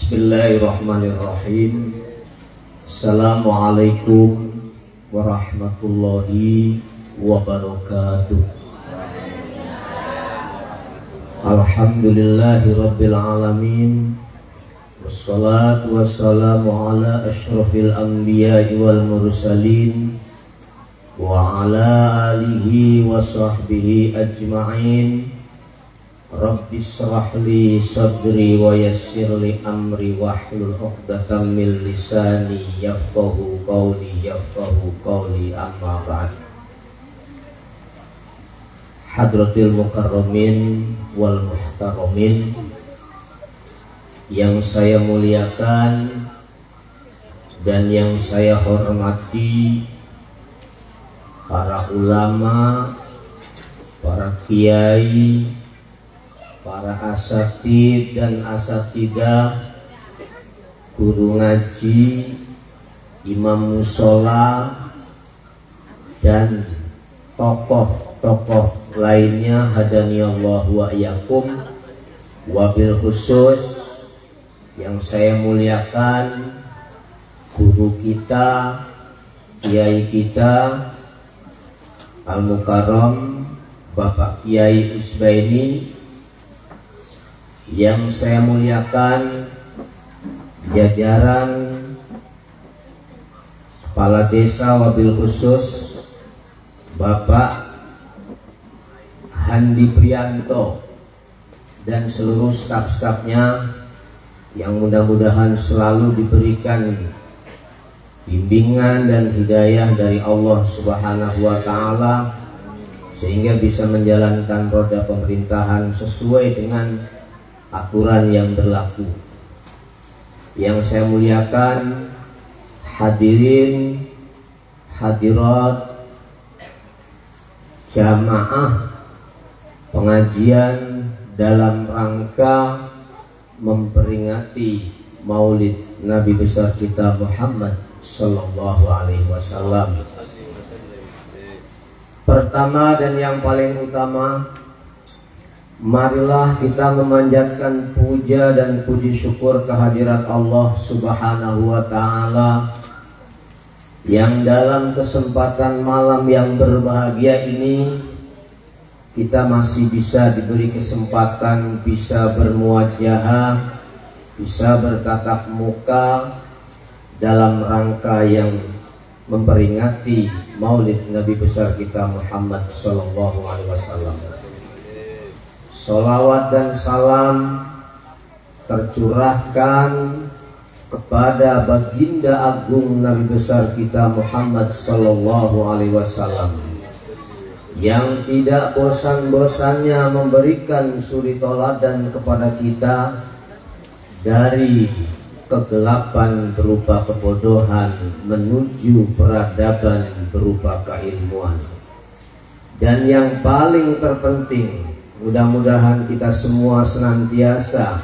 Bismillahirrahmanirrahim. Assalamualaikum warahmatullahi wabarakatuh. Alhamdulillahi rabbil alamin. Wassalatu wassalamu ala asyrafil anbiya'i wal mursalin wa ala alihi wa sahbihi ajma'in. Rabbi shrah li sadri wa yassir li amri wahlul 'uqdatam min lisani yafqahu qawli amma ba'd. Hadratil mukarramin wal muhtaramin yang saya muliakan dan yang saya hormati, para ulama, para kiai, para asatid dan asatidah, guru ngaji, imam musola, dan tokoh-tokoh lainnya, hadaniyallah wa iyyakum. Wabil khusus yang saya muliakan guru kita, kiai kita Al-Mukarram Bapak Kiai Usbaini, yang saya muliakan jajaran kepala desa, wabil khusus Bapak Handi Prianto dan seluruh staf-stafnya, yang mudah-mudahan selalu diberikan bimbingan dan hidayah dari Allah Subhanahu wa Ta'ala, sehingga bisa menjalankan roda pemerintahan sesuai dengan aturan yang berlaku. Yang saya muliakan hadirin hadirat jamaah pengajian dalam rangka memperingati Maulid Nabi besar kita Muhammad sallallahu alaihi wasallam. Pertama dan yang paling utama, marilah kita memanjatkan puja dan puji syukur kehadirat Allah Subhanahu wa Ta'ala, yang dalam kesempatan malam yang berbahagia ini kita masih bisa diberi kesempatan bisa bermuajahah, bisa bertatap muka dalam rangka yang memperingati Maulid Nabi besar kita Muhammad sallallahu alaihi wasallam. Salawat dan salam tercurahkan kepada baginda agung Nabi besar kita Muhammad sallallahu alaihi wasallam, yang tidak bosan-bosannya memberikan suri toladan kepada kita dari kegelapan berupa kebodohan menuju peradaban berupa keilmuan. Dan yang paling terpenting, mudah-mudahan kita semua senantiasa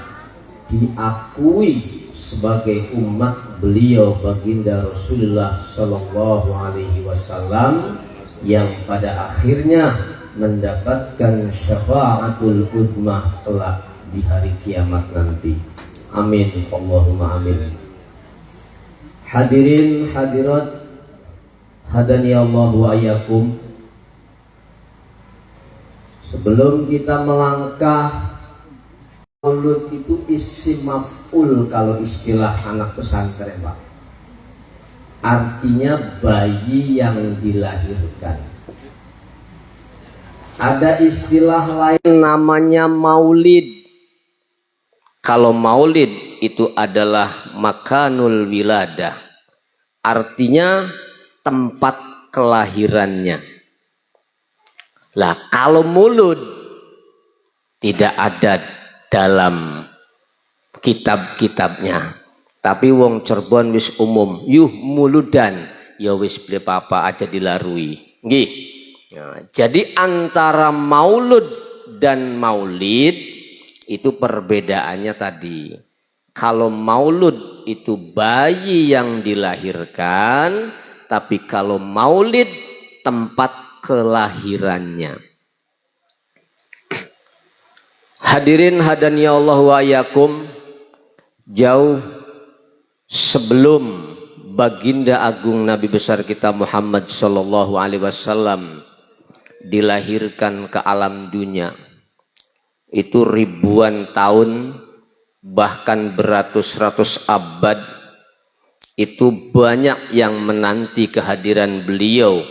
diakui sebagai umat beliau baginda Rasulullah sallallahu alaihi wasallam, yang pada akhirnya mendapatkan syafaatul udmah kelak di hari kiamat nanti. Amin, Allahumma amin. Hadirin hadirat hadaniyallah wa iyyakum. Sebelum kita melangkah, maulud itu isim maf'ul kalau istilah anak pesantren, Pak. Artinya bayi yang dilahirkan. Ada istilah lain namanya maulid. Kalau maulid itu adalah makanul wiladah, artinya tempat kelahirannya. Lah kalau mulud tidak ada dalam kitab-kitabnya, tapi wong Cirebon wis umum, yuh muludan, ya wis beli papa aja dilarui. Nggih. Nah, jadi antara maulud dan maulid itu perbedaannya tadi. Kalau maulud itu bayi yang dilahirkan, tapi kalau maulid tempat kelahirannya. Hadirin hadaniyallahu wa iyyakum, Jauh sebelum baginda agung Nabi besar kita Muhammad sallallahu alaihi wasallam dilahirkan ke alam dunia, itu ribuan tahun bahkan beratus-ratus abad, itu banyak yang menanti kehadiran beliau,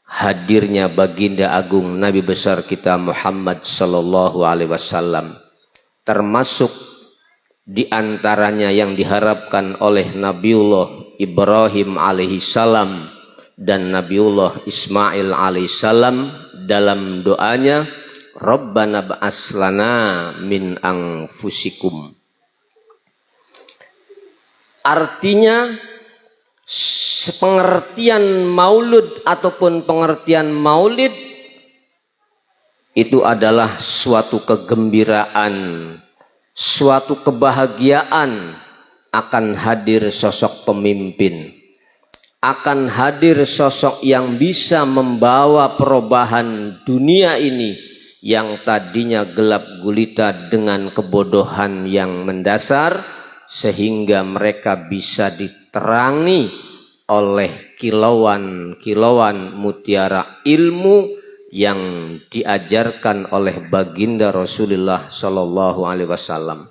hadirnya baginda agung Nabi besar kita Muhammad sallallahu alaihi wasallam. Termasuk di antaranya yang diharapkan oleh Nabiullah Ibrahim alaihissalam dan Nabiullah Ismail alaihissalam dalam doanya, Rabbana ba'as lana min anfusikum. Artinya pengertian maulud ataupun pengertian maulid itu adalah suatu kegembiraan, suatu kebahagiaan akan hadir sosok pemimpin, akan hadir sosok yang bisa membawa perubahan dunia ini yang tadinya gelap gulita dengan kebodohan yang mendasar, sehingga mereka bisa diterangi oleh kilauan-kilauan mutiara ilmu yang diajarkan oleh baginda Rasulullah Sallallahu Alaihi Wasallam.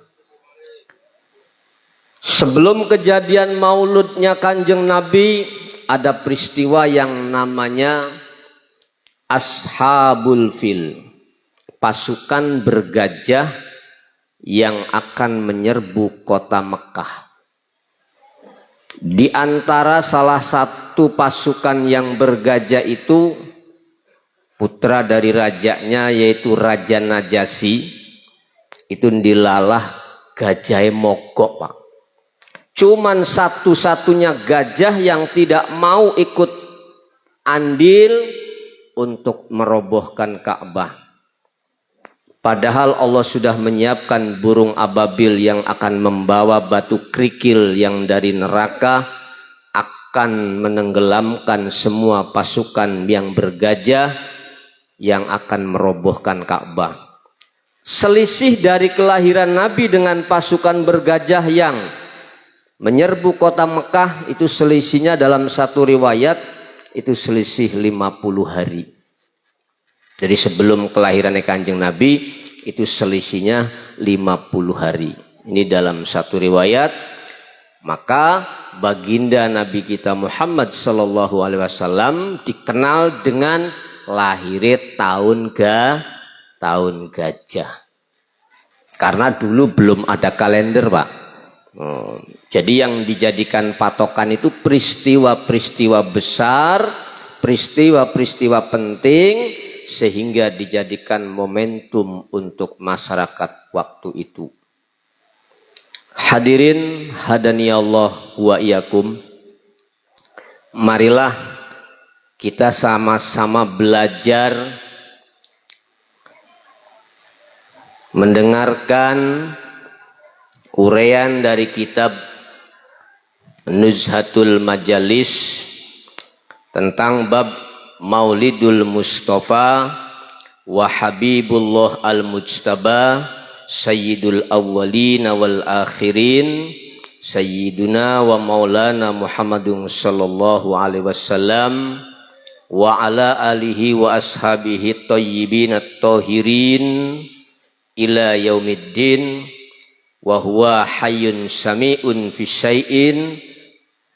Sebelum kejadian mauludnya Kanjeng Nabi, ada peristiwa yang namanya Ashabul Fil, pasukan bergajah yang akan menyerbu kota Mekah. Di antara salah satu pasukan yang bergajah itu, putra dari rajanya yaitu Raja Najasyi, itu dilalah gajah mogok, Pak. Cuman satu-satunya gajah yang tidak mau ikut andil untuk merobohkan Ka'bah. Padahal Allah sudah menyiapkan burung ababil yang akan membawa batu kerikil yang dari neraka akan menenggelamkan semua pasukan yang bergajah yang akan merobohkan Ka'bah. Selisih dari kelahiran Nabi dengan pasukan bergajah yang menyerbu kota Mekah itu selisihnya dalam satu riwayat itu selisih 50 hari. Jadi sebelum kelahiran Kanjeng Nabi itu selisihnya 50 hari. Ini dalam satu riwayat. Maka baginda Nabi kita Muhammad sallallahu alaihi wasallam dikenal dengan lahirnya tahun gajah. Karena dulu belum ada kalender, Pak. Jadi yang dijadikan patokan itu peristiwa-peristiwa besar, peristiwa-peristiwa penting, sehingga dijadikan momentum untuk masyarakat waktu itu. Hadirin hadani Allah wa iyyakum. Marilah kita sama-sama belajar mendengarkan uraian dari kitab Nuzhatul Majalis tentang bab Maulidul Mustafa wa Habibullah al-Mujtaba Sayyidul Awwalin wal Akhirin Sayyiduna wa Maulana Muhammadun sallallahu alaihi wasallam wa ala alihi wa ashabihi thayyibin at-tahirin ila yaumiddin wa huwa hayyun sami'un fi syai'in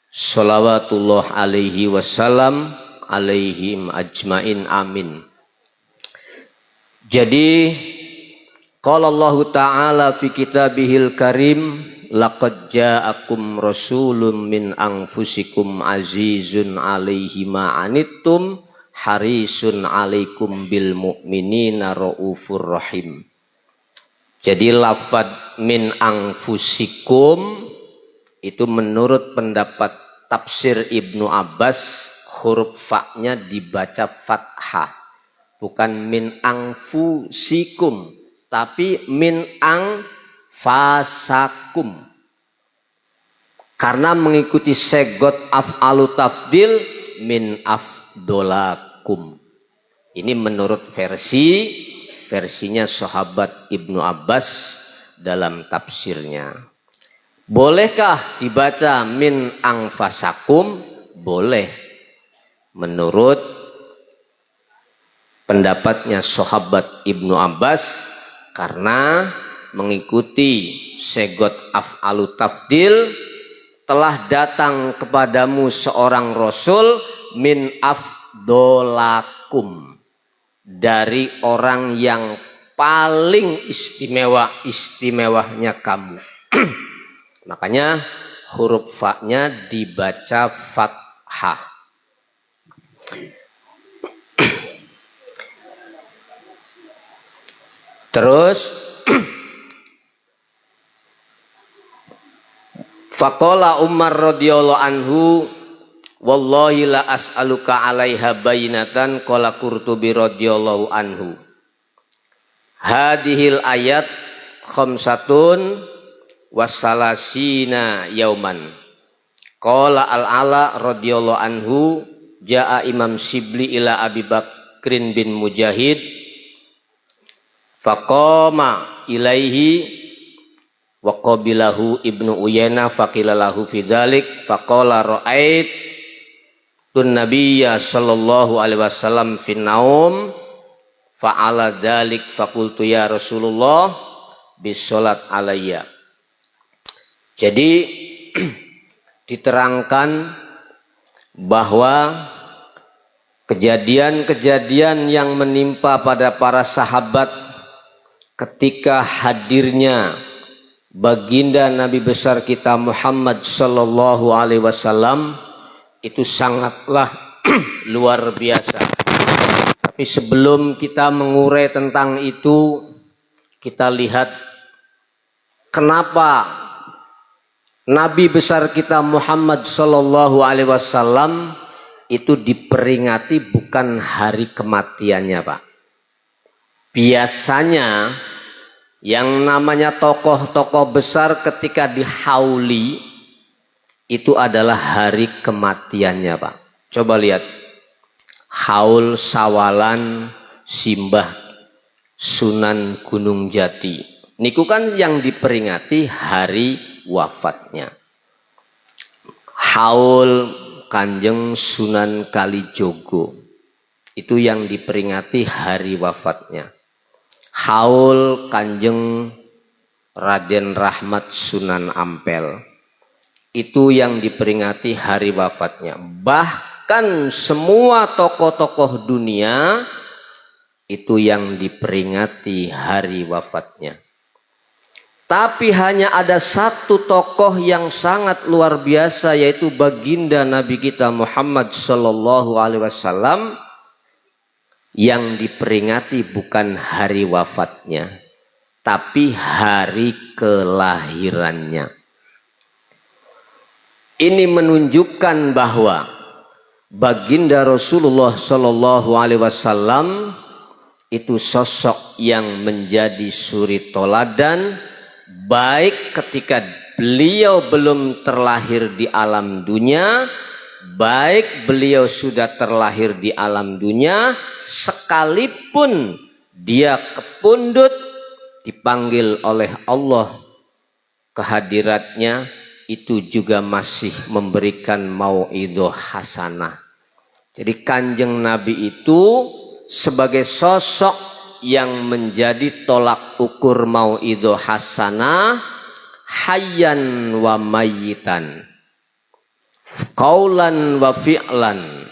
salawatullah alaihi wasallam alaihim ajmain amin. Jadi qala Allah Ta'ala fi kitabihil karim laqad ja'akum rasulun min anfusikum azizun alaihi ma anittum harisun alaikum bil mu'minina raufur rahim. Jadi lafad min anfusikum itu menurut pendapat tafsir Ibnu Abbas huruf fa-nya dibaca fathah, bukan min anfusikum, tapi min fasakum, karena mengikuti segot af'alu tafdil min afdolakum. Ini menurut versinya sahabat Ibnu Abbas dalam tafsirnya. Bolehkah dibaca min angfasakum? Boleh. Menurut pendapatnya sahabat Ibnu Abbas, karena mengikuti segot af'alu tafdil, telah datang kepadamu seorang rasul min afdolakum, dari orang yang paling istimewanya kamu. Makanya huruf fa-nya dibaca fathah. Terus faqala Umar radhiyallahu anhu, wallahi la as'aluka 'alaiha bainatan, qala Qurtubi radhiyallahu anhu. Hadhil ayat khamsatun wasalasina yauman. Qala al-Ala radhiyallahu anhu, jaa Imam Shibli ila Abi Bakrin bin Mujahid faqama ilaihi wa qabilahu Ibnu Uyainah faqila lahu fi dzalik faqala ra'ait tun nabiyya sallallahu alaihi wasallam fi naum fa'ala dzalik faqultu ya Rasulullah bis salat alayya. Jadi diterangkan bahwa kejadian-kejadian yang menimpa pada para sahabat ketika hadirnya baginda Nabi besar kita Muhammad sallallahu alaihi wasallam itu sangatlah luar biasa. Tapi sebelum kita mengurai tentang itu, kita lihat kenapa Nabi besar kita Muhammad sallallahu alaihi wasallam itu diperingati bukan hari kematiannya, Pak. Biasanya yang namanya tokoh-tokoh besar ketika dihauli itu adalah hari kematiannya, Pak. Coba lihat. Haul Sawalan Simbah Sunan Gunung Jati. Niku kan yang diperingati hari wafatnya. Haul Kanjeng Sunan Kalijogo. Itu yang diperingati hari wafatnya. Haul Kanjeng Raden Rahmat Sunan Ampel. Itu yang diperingati hari wafatnya. Bahkan semua tokoh-tokoh dunia itu yang diperingati hari wafatnya. Tapi hanya ada satu tokoh yang sangat luar biasa, yaitu baginda Nabi kita Muhammad sallallahu alaihi wasallam, yang diperingati bukan hari wafatnya, tapi hari kelahirannya. Ini menunjukkan bahwa baginda Rasulullah sallallahu alaihi wasallam itu sosok yang menjadi suri toladan, baik ketika beliau belum terlahir di alam dunia, baik beliau sudah terlahir di alam dunia, sekalipun dia kepundut dipanggil oleh Allah kehadiratnya, itu juga masih memberikan mau'idhah hasanah. Jadi Kanjeng Nabi itu sebagai sosok yang menjadi tolak ukur mau'idhah hasanah, hayyan wa mayyitan, qaulan wa fi'lan,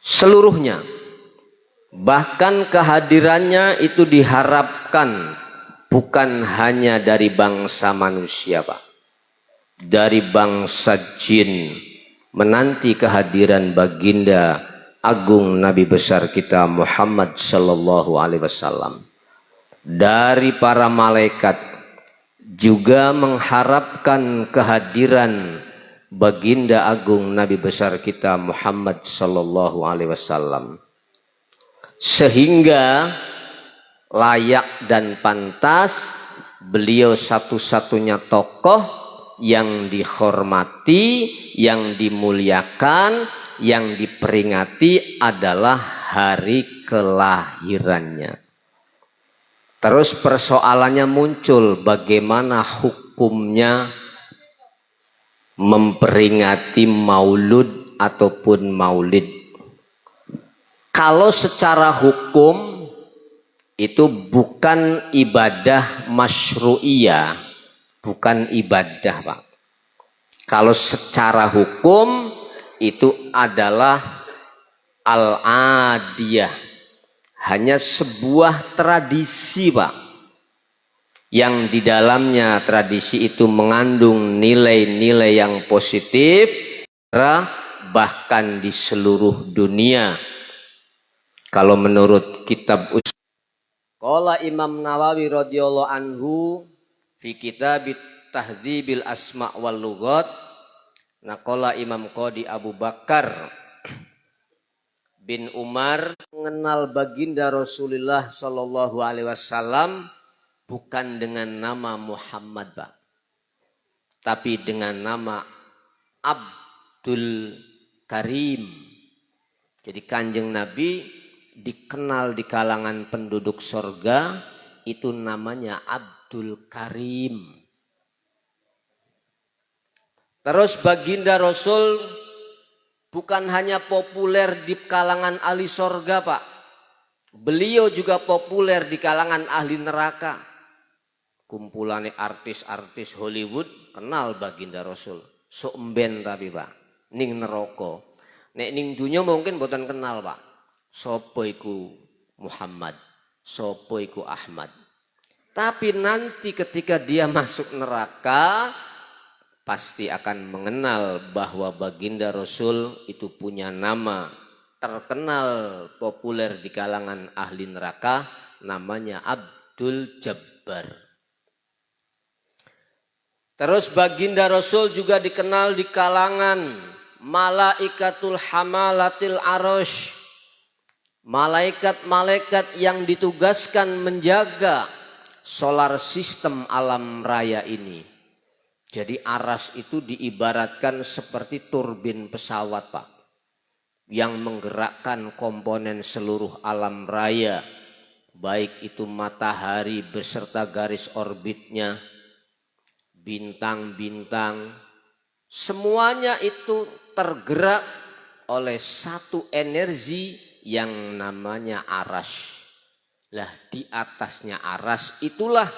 seluruhnya. Bahkan kehadirannya itu diharapkan bukan hanya dari bangsa manusia, Pak. Dari bangsa jin menanti kehadiran baginda agung Nabi besar kita Muhammad sallallahu alaihi wasallam. Dari para malaikat juga mengharapkan kehadiran baginda agung Nabi besar kita Muhammad sallallahu alaihi wasallam. Sehingga layak dan pantas beliau satu-satunya tokoh yang dihormati, yang dimuliakan, yang diperingati adalah hari kelahirannya. Terus persoalannya muncul, bagaimana hukum hukumnya memperingati maulud ataupun maulid. Kalau secara hukum itu bukan ibadah masyru'iyah, bukan ibadah, Pak. Kalau secara hukum itu adalah al-adiyah, hanya sebuah tradisi, Pak, yang di dalamnya tradisi itu mengandung nilai-nilai yang positif, bahkan di seluruh dunia. Kalau menurut kitab Qala Imam Nawawi radhiyallahu anhu fi kitab Tahdzibil Asma' wal Lughat, naqala Imam Qadi Abu Bakar bin Umar mengenal baginda Rasulullah sallallahu alaihi wasallam bukan dengan nama Muhammad, Pak, tapi dengan nama Abdul Karim. Jadi Kanjeng Nabi dikenal di kalangan penduduk sorga itu namanya Abdul Karim. Terus baginda Rasul bukan hanya populer di kalangan ahli sorga, Pak, beliau juga populer di kalangan ahli neraka. Kumpulannya artis-artis Hollywood kenal baginda Rasul. Sok emben tapi, Pak, ning neraka. Nek ning dunya mungkin boten kenal, Pak. Sopo iku Muhammad, sopo iku Ahmad. Tapi nanti ketika dia masuk neraka pasti akan mengenal bahwa baginda Rasul itu punya nama terkenal populer di kalangan ahli neraka, namanya Abdul Jabbar. Terus baginda Rasul juga dikenal di kalangan malaikatul hamalatil arasy, malaikat-malaikat yang ditugaskan menjaga solar system alam raya ini. Jadi aras itu diibaratkan seperti turbin pesawat, Pak, yang menggerakkan komponen seluruh alam raya, baik itu matahari beserta garis orbitnya, bintang-bintang, semuanya itu tergerak oleh satu energi yang namanya aras. Lah di atasnya aras itulah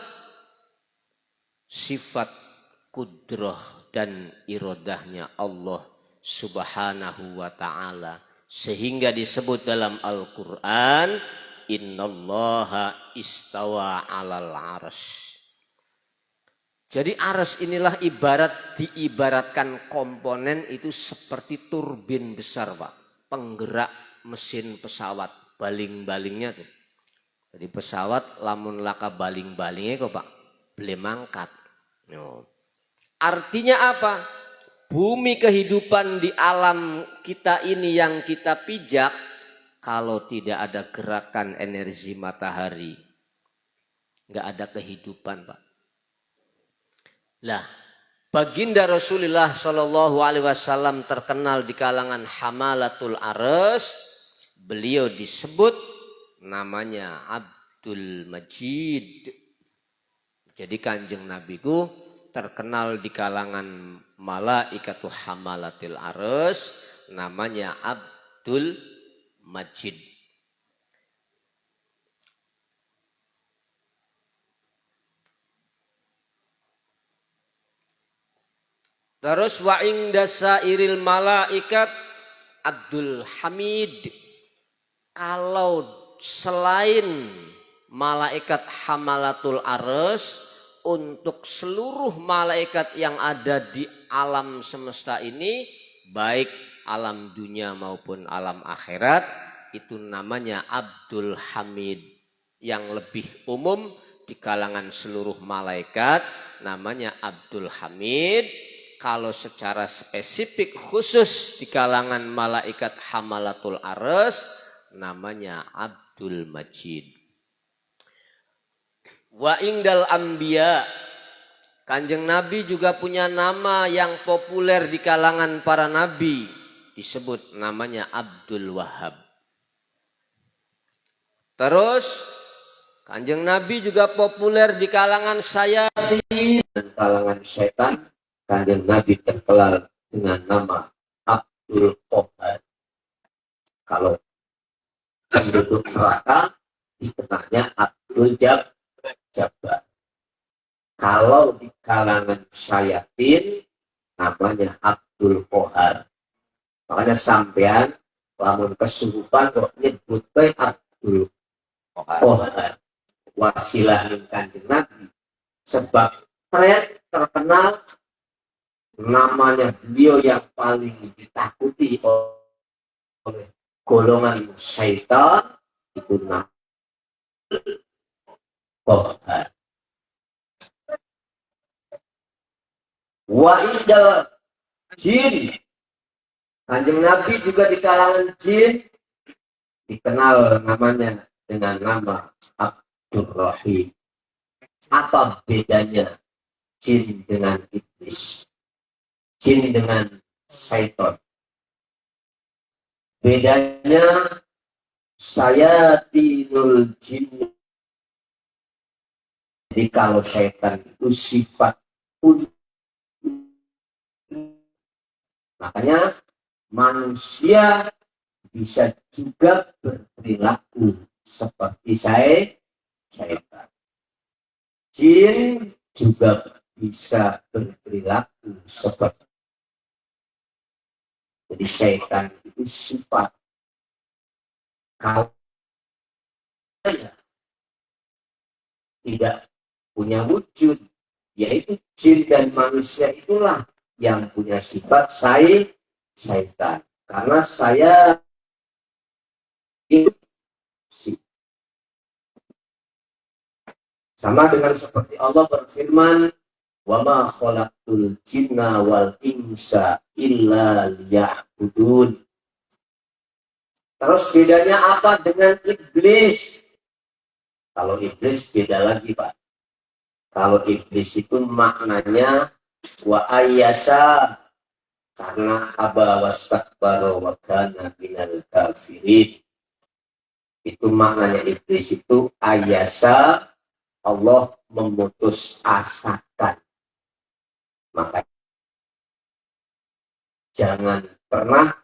sifat kudrah dan irodahnya Allah subhanahu wa ta'ala. Sehingga disebut dalam Al-Quran, innallaha istawa alal aras. Jadi aras inilah diibaratkan komponen itu seperti turbin besar, Pak, penggerak mesin pesawat, baling-balingnya tuh. Jadi pesawat lamun laka baling-balingnya kok, Pak, boleh mangkat. Artinya apa? Bumi kehidupan di alam kita ini yang kita pijak, kalau tidak ada gerakan energi matahari, nggak ada kehidupan, Pak. Lah, baginda Rasulullah Shallallahu Alaihi Wasallam terkenal di kalangan hamalatul aras. Beliau disebut namanya Abdul Majid. Jadi Kanjeng Nabi ku terkenal di kalangan malaikatul hamalatil aras, namanya Abdul Majid. Terus wa inda sairil malaikat Abdul Hamid. Kalau selain malaikat hamalatul aras, untuk seluruh malaikat yang ada di alam semesta ini, baik alam dunia maupun alam akhirat, itu namanya Abdul Hamid. Yang lebih umum di kalangan seluruh malaikat namanya Abdul Hamid. Kalau secara spesifik khusus di kalangan malaikat hamalatul aras, namanya Abdul Majid. Wa indal anbiya, Kanjeng Nabi juga punya nama yang populer di kalangan para nabi, disebut namanya Abdul Wahhab. Terus Kanjeng Nabi juga populer di kalangan Sayyidin. kalangan syaitan, Kanjeng Nabi terkenal dengan nama Abdul Qahar. Kalau penduduk neraka dikenalnya Abdul Jabbar. Kalau di kalangan syayatin namanya Abdul Qahar. Makanya sampean lamun kesurupan kok nyebut bae Abdul Qahar. Wasilah min Kanjeng Nabi. Sebab terkenal namanya beliau yang paling ditakuti oleh golongan syaitan itu nama Qahar. Wa idal jin. Kanjeng Nabi juga di kalangan jin dikenal namanya dengan nama Abdur Rahim. Apa bedanya jin dengan iblis? Jin dengan syaitan. Bedanya sayatinul jin. Jadi kalau syaitan itu sifat makanya manusia bisa juga berperilaku seperti syaitan. Jin juga bisa berperilaku seperti. Jadi syaitan itu sifat. Kalau tidak punya wujud, yaitu jin dan manusia itulah yang punya sifat syaitan. Karena saya itu sama dengan seperti Allah berfirman, "Wa ma khalaqtul jinna wal insa illa liya'budun." Terus bedanya apa dengan iblis? Kalau iblis beda lagi, Pak. Kalau iblis itu maknanya wa ayyasa, karena aba wastakbara wa kana minal kafirin. Itu maknanya iblis itu ayyasa, Allah memutus asakan. Maka jangan pernah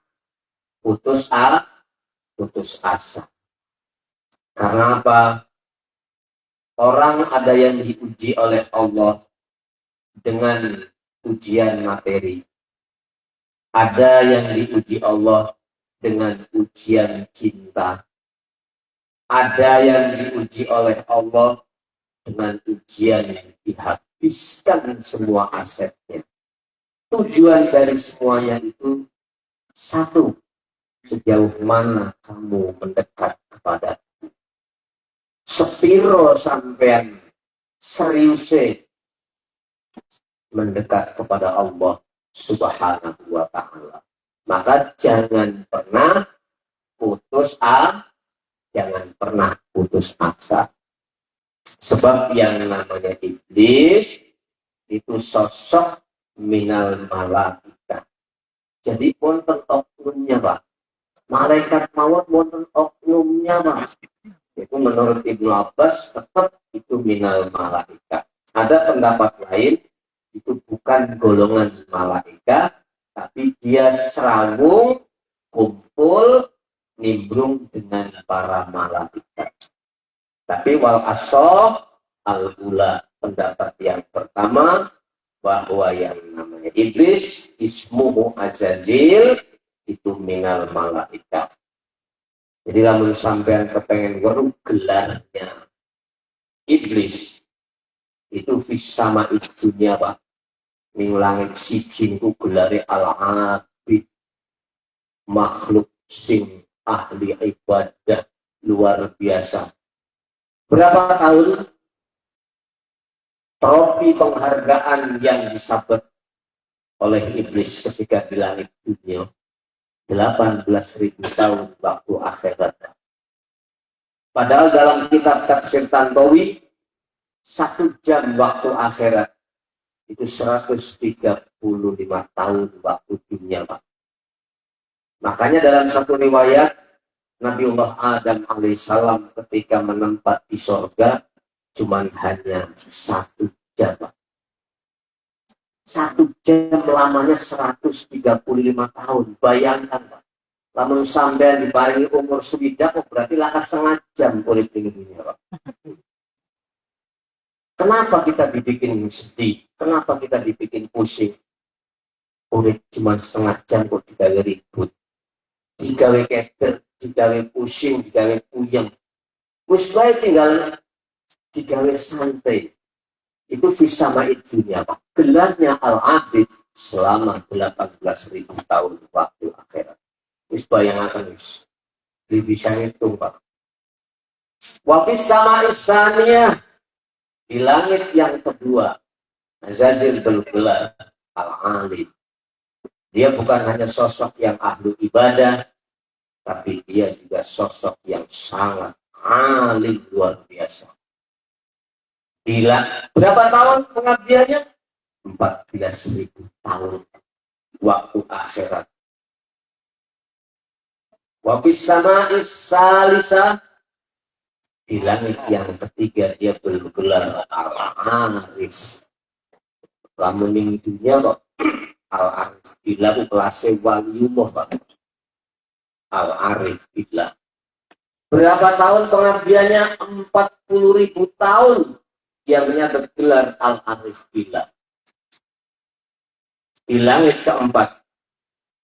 putus asa. Karena apa? Orang ada yang diuji oleh Allah dengan ujian materi. Ada yang diuji Allah dengan ujian cinta. Ada yang diuji oleh Allah dengan ujian yang dihabiskan semua asetnya. Tujuan dari semuanya itu satu. Sejauh mana kamu mendekat kepada sepiro sampean serius mendekat kepada Allah Subhanahu wa ta'ala. Maka jangan pernah putus asa. Sebab yang namanya iblis itu sosok minal malaika. Jadi wonten oknumnya, Pak. Malaikat maut wonten oknumnya, Pak. Itu menurut Ibnu Abbas tetap itu minal malaika. Ada pendapat lain itu bukan golongan malaika, tapi dia serabung, kumpul, nimbrung dengan para malaikat. Tapi wal asoh al-ula, pendapat yang pertama bahwa yang namanya iblis ismuhu azazil itu minal malaikat. Jadi lamun sampean kepengen weruh gelarnya iblis itu fisama dunia, Pak. Ning langit siji ku gelare al-abid, makhluk sing ahli ibadah luar biasa. Berapa tahun trofi penghargaan yang disabet oleh iblis ketika di langit dunia? 18.000 tahun waktu akhirat. Padahal dalam kitab tafsir Tantowi 1 jam waktu akhirat itu 135 tahun waktu dunia, Pak. Makanya dalam satu riwayat Nabiullah Adam alaihissalam ketika menempat di sorga cuman hanya 1 jam, Pak. 1 jam lamanya 135 tahun. Bayangkan, Pak. Lamun sampean diparingi umur swidak, berarti laka 1/2 jam kulit di dunia, Pak. Kenapa kita dibikin sedih? Kenapa kita dibikin pusing? Kulit cuma 1/2 jam kok digawe ribut. Digawe keker, digawe pusing, digawe puyeng. Wis bae tinggal digawe santai. Itu fisama dunia, Pak. Gelarnya Al-Abid selama 18.000 tahun waktu akhirat. Wis bayangkan wis. Bisa ngitung, Pak. Wafis sama isannya di langit yang kedua, Azazil bergelar Al-Alim. Dia bukan hanya sosok yang ahli ibadah, tapi dia juga sosok yang sangat alim luar biasa. Bila berapa tahun pengabdiannya? 14.000 tahun waktu akhirat. Wafis sama isalisa di langit yang ketiga dia bergelar Al-Arif. Lamun ning dunia kok Al-Arif bila kelas waliullah, Pak. Al-Arif bila. Berapa tahun pengabdiannya? 40.000 tahun dia bergelar Al-Arif bila. Di langit keempat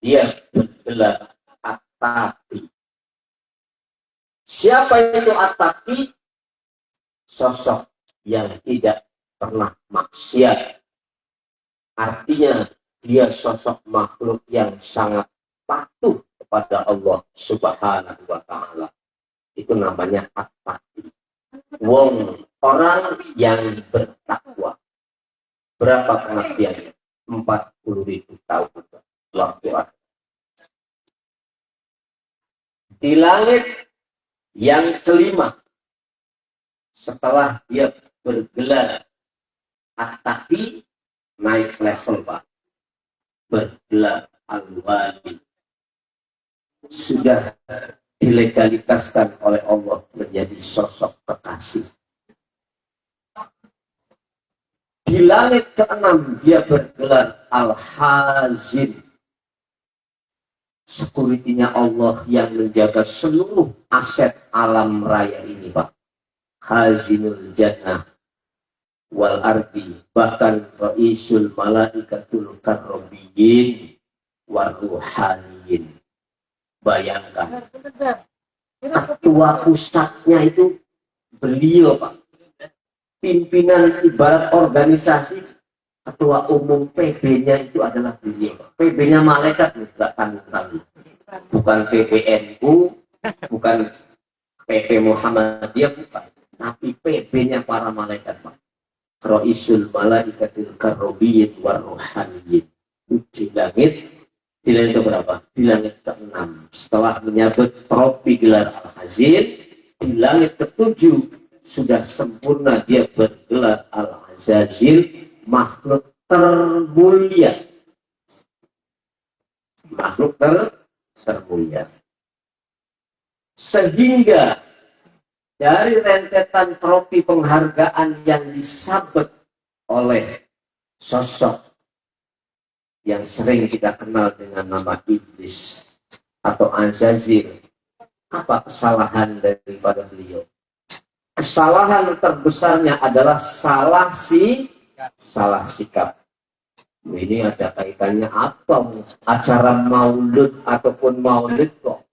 dia bergelar At-Taqi. Siapa itu At-Taqi? Sosok yang tidak pernah maksiat. Artinya dia sosok makhluk yang sangat patuh kepada Allah Subhanahu wa Ta'ala. Itu namanya At-Taqi. Orang yang bertakwa. Berapa pengabdiannya? 40.000 tahun waktu akhir. Di langit yang kelima, setelah dia bergelar At-Taqi, naik level, Pak. Bergelar Al-Wali. Sudah dilegalitaskan oleh Allah menjadi sosok kekasih. Di langit keenam dia bergelar Al-Hazin. Sekuritinya Allah yang menjaga seluruh aset alam raya ini, Pak. Hazinul Jannah wal ardi, bahkan Ra'isul Malaikatul Karrabiyyin wal Ruhaniyin. Bayangkan, ketua pusatnya itu beliau, Pak. Pimpinan ibarat organisasi, ketua umum PB-nya itu adalah beliau. PB-nya malaikat, enggak tanggung-tanggung. Bukan PBNU, bukan PP Muhammadiyah, bukan. Tapi PB-nya para malaikat, Pak. Ra'isul Malaikatil Karrabiyyin war Ruhaniyin. Di langit itu berapa? Di langit ke-6. Setelah menyabet trofi gelar Al-Hazin, di langit ke-7 sudah sempurna dia bergelar Al-Azazil, makhluk termulia. Makhluk termulia. Sehingga dari rentetan trofi penghargaan yang disabet oleh sosok yang sering kita kenal dengan nama Iblis atau Azazil, apa kesalahan daripada beliau? Kesalahan terbesarnya adalah salah sikap. Ini ada kaitannya apa? Acara maulud ataupun maulid kok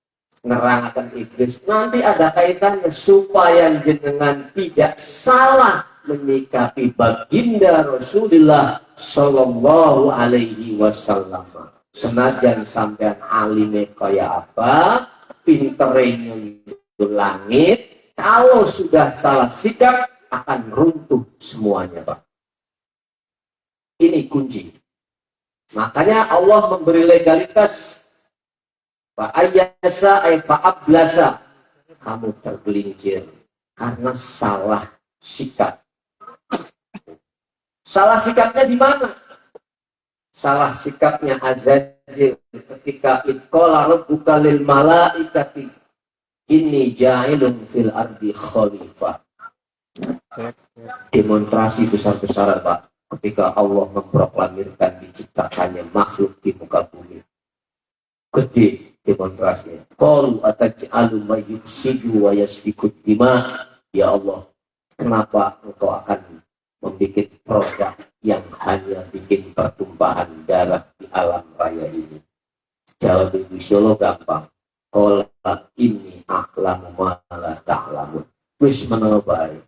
nerangkan Iblis. Nanti ada kaitannya supaya jenengan tidak salah menyikapi baginda Rasulullah Sallallahu Alaihi Wasallam. Senajan sampean alime kaya apa, pinternya itu langit, kalau sudah salah sikap akan runtuh semuanya, Pak. Ini kunci. Makanya Allah memberi legalitas. Fa'ayyasa ay fa'ablasa. Kamu tergelincir karena salah sikap. Salah sikapnya di mana? Salah sikapnya Azazil ketika itqala rabbuka lil malaikati inni ja'ilun fil ardi khalifah. Demonstrasi besar-besaran, Pak. ketika Allah memproklamirkan diciptakannya makhluk di muka bumi. Gede demonstrasinya. Qalu ataj'alu may yufsidu wa yasfiku dima. Ya Allah, kenapa engkau akan membuat produk yang hanya bikin pertumpahan darah di alam raya ini? Jawab Gusti Allah gampang. Qala inni a'lamu ma la ta'lamun. Wis menawa bae.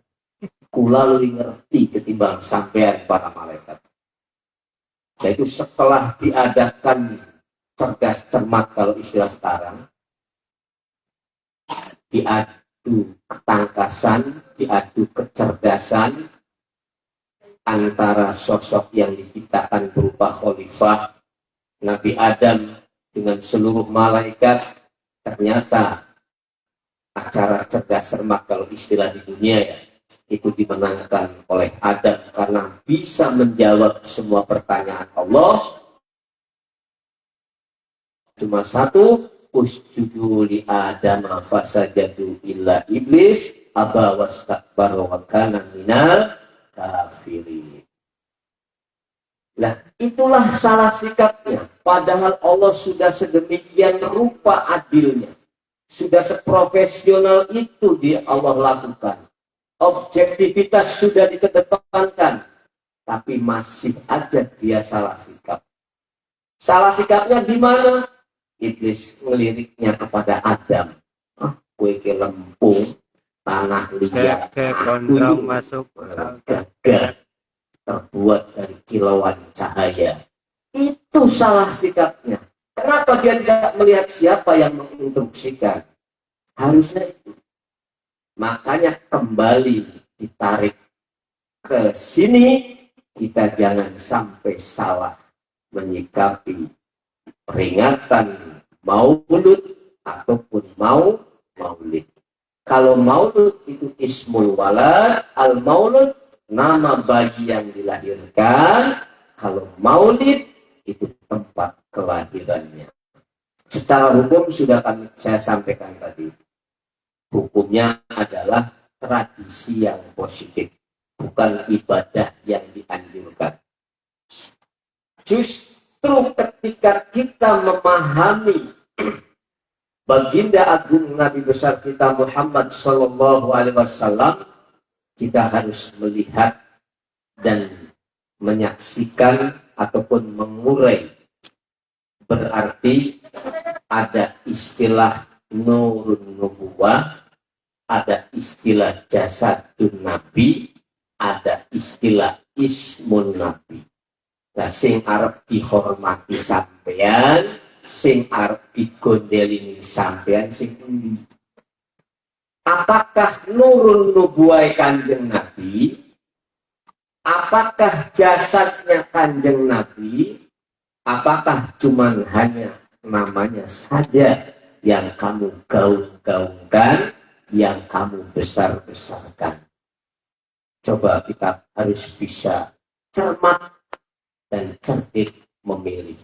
Kula luwih ngerti ketimbang sampean para malaikat. Yaitu setelah diadakan cerdas cermat kalau istilah sekarang, diadu ketangkasan, diadu kecerdasan antara sosok yang diciptakan berupa khalifah Nabi Adam dengan seluruh malaikat. Ternyata acara cerdas cermat kalau istilah di dunia ya, itu dimenangkan oleh Adam karena bisa menjawab semua pertanyaan Allah. Cuma satu, usjudu li Adam fasajadu illa iblis aba wastakbara wa kana minal kafirin. Nah, itulah salah sikapnya. Padahal Allah sudah sedemikian rupa adilnya. Sudah seprofesional itu Allah lakukan. Objektivitas sudah dikedepankan. Tapi masih aja dia salah sikap. Salah sikapnya di mana? Iblis ngeliriknya kepada Adam. Kue ke lempung, tanah liat, gondrong masuk gagah terbuat dari kilauan cahaya. Itu salah sikapnya. Kenapa dia tidak melihat siapa yang menginstruksikan? Harusnya itu. Makanya kembali ditarik ke sini, kita jangan sampai salah menyikapi peringatan maulud ataupun maulid. Kalau maulud itu ismul walad, al maulud nama bayi yang dilahirkan. Kalau maulid itu tempat kelahirannya. Secara hukum sudah saya sampaikan tadi. Hukumnya adalah tradisi yang positif, bukan ibadah yang dianjurkan. Justru ketika kita memahami baginda agung Nabi besar kita Muhammad Sallallahu Alaihi Wasallam, kita harus melihat dan menyaksikan ataupun mengurai. Berarti ada istilah nurun nubuwah, ada istilah jasadun nabi, ada istilah ismun nabi. Nah, sing arep dihormati sampean, sing arep digondelini sampean, sing endi? Apakah nurun nubuwah Kanjeng Nabi? Apakah jasadnya Kanjeng Nabi? Apakah cuman hanya namanya saja yang kamu gaung-gaungkan, yang kamu besar-besarkan? Coba kita harus bisa cermat dan cerdik memilih.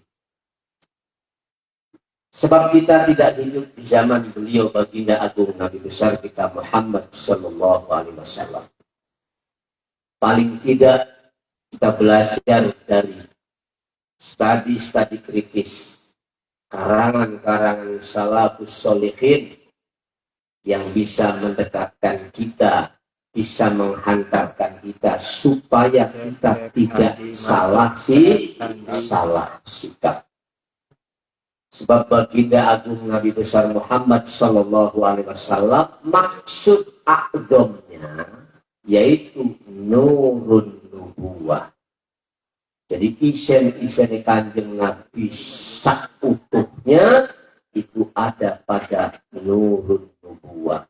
Sebab kita tidak hidup di zaman beliau baginda agung Nabi besar kita Muhammad Sallallahu Alaihi Wasallam. Paling tidak kita belajar dari studi kritis, karangan-karangan salafus sholihin yang bisa mendekatkan kita, bisa menghantarkan kita supaya kita tidak salah sikap. Sebab baginda agung Nabi besar Muhammad Sallallahu Alaihi Wasallam maksud a'dhamnya yaitu nurun nubuwah. Jadi isen Kanjeng Nabi sak utuhnya itu ada pada nurun nubuwah.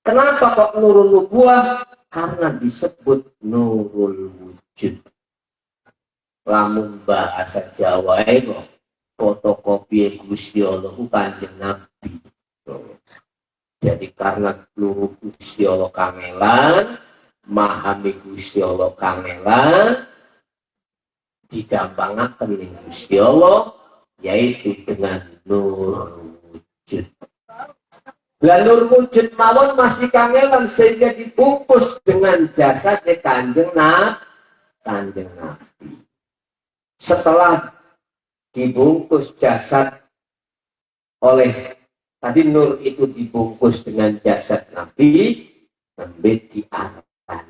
Kenapa kok nurun nubuwah? Karena disebut nurul wujud. Lamun bahasa Jawa itu fotokopi Gusti Allah Kanjeng Nabi. Jadi karena nurul Gusti Allah kangelan, memahami Gusti Allah kangelan, digampangaken ning Gusti Allah yaitu dengan nur wujud. Lah nur wujud mawon masih kangelan sehingga dibungkus dengan jasad Kanjeng Nabi. Kanjeng Nabi. Setelah dibungkus jasad oleh tadi Nur itu dibungkus dengan jasad Nabi, sampai diarahkan.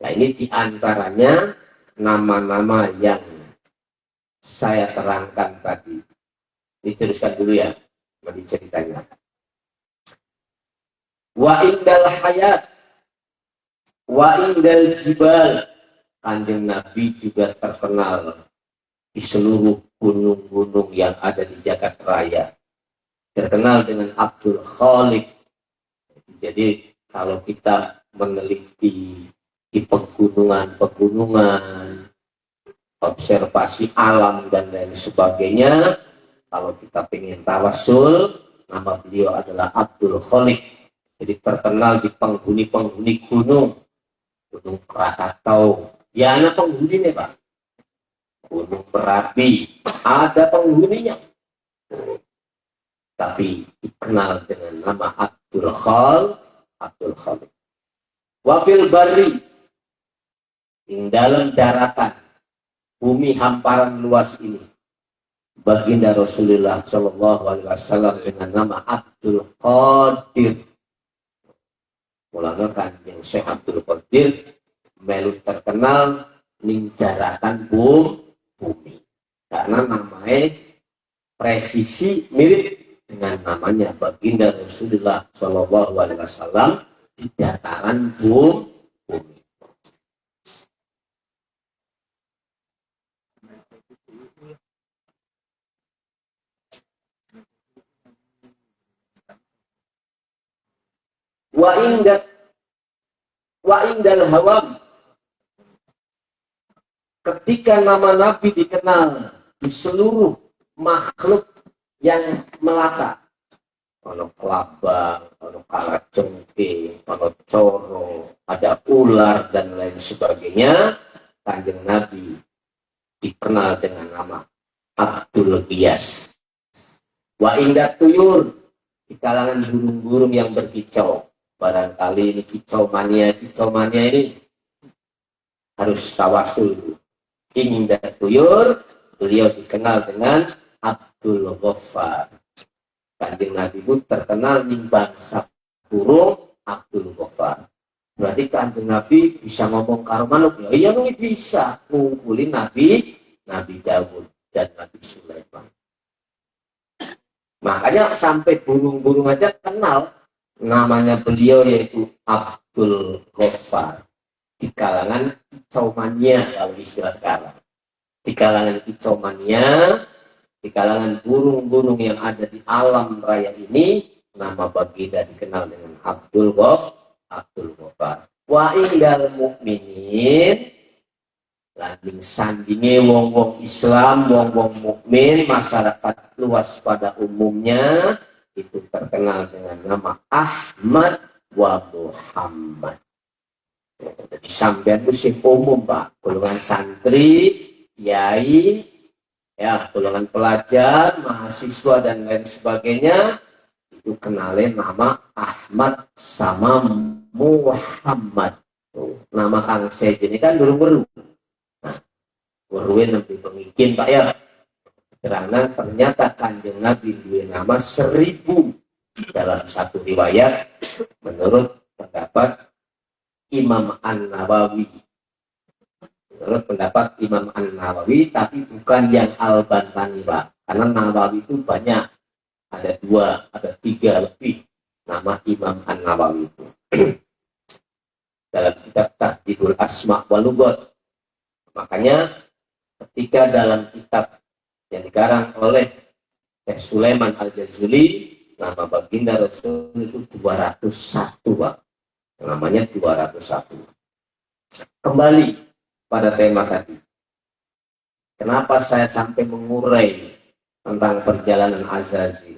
Nah ini diantaranya nama-nama yang saya terangkan tadi. Diteruskan dulu ya, bagi ceritanya. Wa indal hayat, wa indal jibal. Kanjeng Nabi juga terkenal di seluruh gunung-gunung yang ada di jagat raya. Terkenal dengan Abdul Khaliq. Jadi kalau kita meneliti di pegunungan-pegunungan, observasi alam dan lain sebagainya, kalau kita ingin tawasul, nama beliau adalah Abdul Khaliq. Jadi terkenal di penghuni-penghuni gunung. Gunung Krakatau. Ya, ada penghuni nih Pak. Gunung Merapi. Ada penghuninya. Tapi dikenal dengan nama Abdul Khaliq. Wafil Bari. Di dalam daratan. Bumi hamparan luas ini. Baginda Rasulullah Shallallahu Alaihi Wasallam dengan nama Abdul Qadir. Mulanya Kanjeng Syekh Abdul Qadir melu terkenal ning daratan bumi. Karena namanya presisi mirip dengan namanya Baginda Rasulullah Shallallahu Alaihi Wasallam di dataran bumi. Wa indal hawam. Ketika nama Nabi dikenal di seluruh makhluk yang melata, ono kelabang, ono kalajengking, ono coro, ada ular dan lain sebagainya, Kanjeng Nabi dikenal dengan nama Abdul Qiyas. Wa indat tuyur, di kalangan burung-burung yang berkicau. Barangkali ini kicau mania ini harus tawasul. Indah tuyur, beliau dikenal dengan Abdul Ghaffar. Kanjeng Nabi pun terkenal di bangsa burung Abdul Ghaffar. Berarti Kanjeng Nabi bisa ngomong karo manuk ya? Iya mungkin bisa ngumpulin Nabi Dawud dan Nabi Sulaiman. Makanya sampai burung-burung aja kenal namanya beliau yaitu Abdul Ghaffar. Di kalangan kicaumannya kalau istilah sekarang. Di kalangan kicaumannya, di kalangan burung-burung yang ada di alam raya ini, nama baginda dikenal dengan Abdul Ghaffar. Wa indal mukminin, landing sandinge wong-wong Islam, wong-wong mukmin, masyarakat luas pada umumnya itu terkenal dengan nama Ahmad wa Muhammad. Jadi sampean musim umum Pak, golongan santri, kiai, ya golongan pelajar, mahasiswa dan lain sebagainya itu kenalin nama Ahmad sama Muhammad. Nama Kang Sej ini kan beru-beru. Nah, beruin nanti pengikin Pak ya. Karena ternyata Kanjeng Nabi dua nama 1000 dalam satu riwayat menurut pendapat Imam An-Nawawi. Menurut pendapat Imam An-Nawawi, tapi bukan yang Al-Bantani Pak. Karena Nawawi itu banyak. Ada 2, ada 3 lebih nama Imam An-Nawawi itu. Dalam kitab Tahdidul Asma' wal Lughat. Makanya ketika dalam kitab yang dikarang oleh Syekh Sulaiman Al-Jazuli, nama baginda Rasul itu 201 Pak. Namanya 201. Kembali pada tema tadi. Kenapa saya sampai mengurai tentang perjalanan Azazil?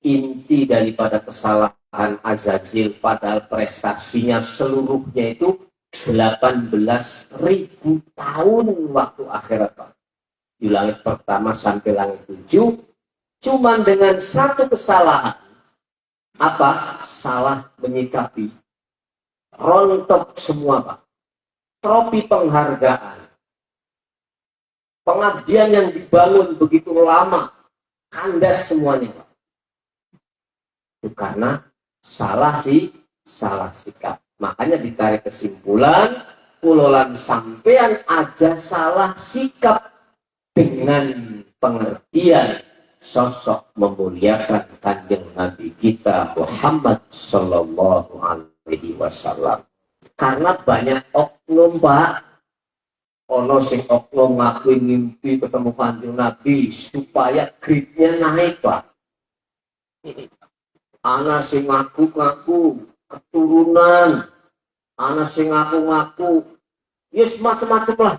Inti daripada kesalahan Azazil padahal prestasinya seluruhnya itu 18.000 tahun waktu akhirat Pak. Di langit pertama sampai langit 7, cuman dengan satu kesalahan. Apa? Salah menyikapi. Rontok semua Pak. trofi penghargaan, pengabdian yang dibangun begitu lama, kandas semuanya, Pak. Itu karena salah sikap. Makanya ditarik kesimpulan, kulolan sampean aja salah sikap dengan pengertian sosok memuliakan kanjeng Nabi kita Muhammad Sallallahu Alaihi Wasallam. Karena banyak oknum, Pak. Ono sing oknum ngakuin mimpi ketemu kanjeng Nabi supaya grade-nya naik, Pak. Ana sing ngaku-ngaku keturunan, ana sing ngaku-ngaku, yes macam-macam lah.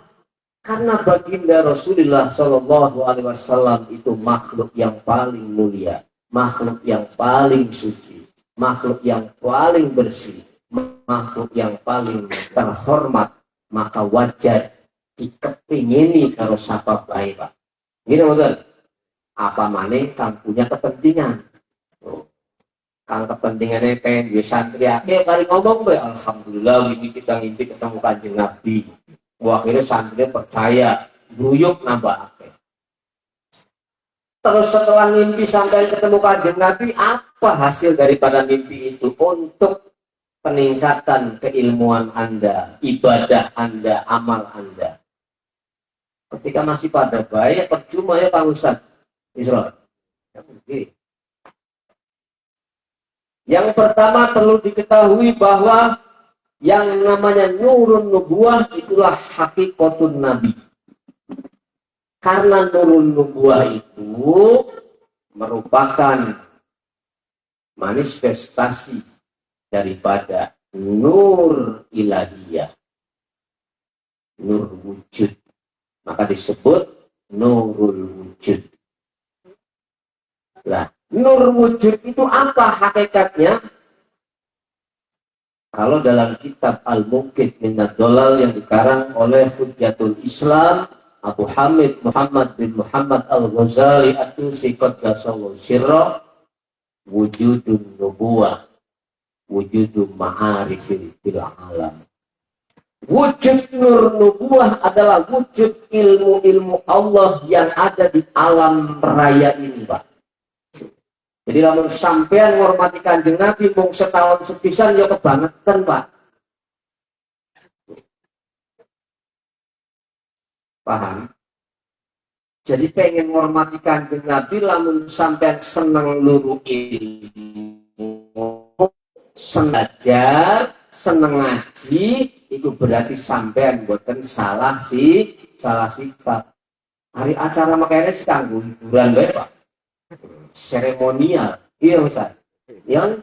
Karena baginda Rasulullah Shallallahu Alaihi Wasallam itu makhluk yang paling mulia, makhluk yang paling suci, makhluk yang paling bersih, makhluk yang paling terhormat, maka wajar dikepingini kalau sapa bae, Pak. Gini betul. Apa maning kang punya kepentingan. Kang kepentingannya pengen dia santri akeh kali ngomong be, alhamdulillah ini kita ngimpi ketemu kanjeng Nabi. Akhirnya santri percaya, bruyuk nambah akeh. Terus setelah mimpi sampai ketemu kanjeng Nabi, apa hasil daripada mimpi itu untuk peningkatan keilmuan Anda, ibadah Anda, amal Anda? Ketika masih pada baik, percuma ya Pak Ustadz Israel. Yang pertama perlu diketahui bahwa yang namanya nurun nubuah itulah hakikatun Nabi. Karena nurun nubuah itu merupakan manifestasi daripada nur ilahiyah, nur wujud. Maka disebut nurul wujud. Nah, nur wujud itu apa hakikatnya? Kalau dalam kitab Al-Muqid Minad Dolal yang dikarang oleh Hujjatul Islam Abu Hamid Muhammad bin Muhammad Al-Ghazali At-Tusi Qaddasallahu sirra, wujudun nubuwah, wujudun ma'arifil fil alam. Wujud nur nubuwah adalah wujud ilmu-ilmu Allah yang ada di alam raya ini, Pak. Jadi lamun sampean ngormati kanjeng Nabi mung setahun sepisan ya kebangetan, Pak. Paham? Jadi pengen ngormati kanjeng Nabi lamun sampean seneng luru ilmu, seneng belajar, seneng ngaji, itu berarti sampean boten salah sikap. Hari acara makanya sih kanggo hiburan bae, Pak. Seremonial, iya Ustaz. Yang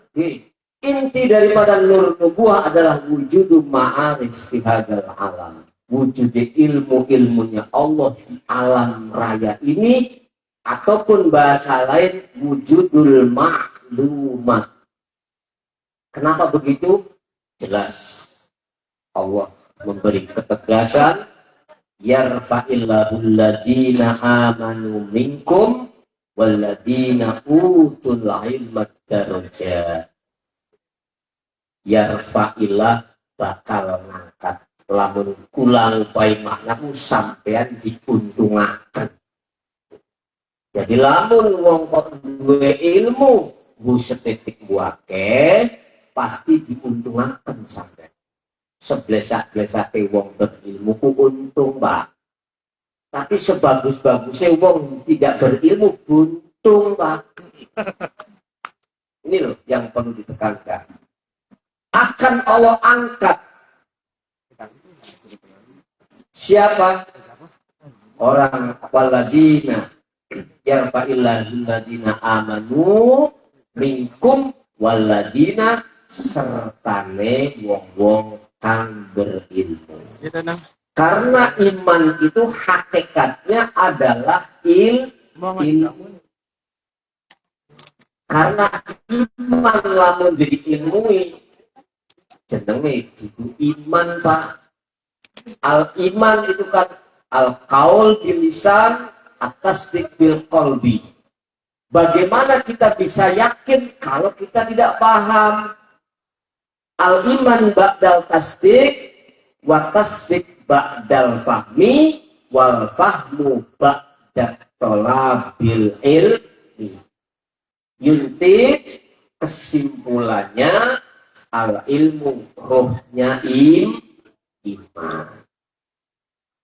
inti daripada nur nubuwah adalah wujudu ma'arif fi hadzal alam. Wujud ilmu-ilmunya Allah di alam raya ini, ataupun bahasa lain wujudul ma'lumat. Kenapa begitu? Jelas. Allah memberi ketegasan, yarfa'illahu alladhina amanu minkum walladina utul ilma darajat. Yarfa'illah bakal ngangkat lamun kula upai maknaku sampean diuntungaken. Jadi lamun wong kok duwe ilmu bu setitik buake pasti diuntungaken sampean. Seblesak-blesake wong berilmu ku untung, Pak. Tapi sebagus-bagusnya wong tidak berilmu buntung, Pak. Ini loh yang perlu ditekankan. Akan Allah angkat siapa? Orang waladina yarfa'illahu alladina amanu minkum waladina sertane wong-wong kang berilmu. Karena iman itu hakikatnya adalah ilmu. Karena iman lamun diilmui jenenge itu iman, Pak. Al-iman itu kan al-qaul bil lisan, at-tasdiq bil qalbi. Bagaimana kita bisa yakin kalau kita tidak paham? Al-iman ba'dal tasdiq wa tasdik ba'dal fahmi wal fahmu ba'da tolabil ilmi. Yuntij, kesimpulannya al ilmu, rohnya iman.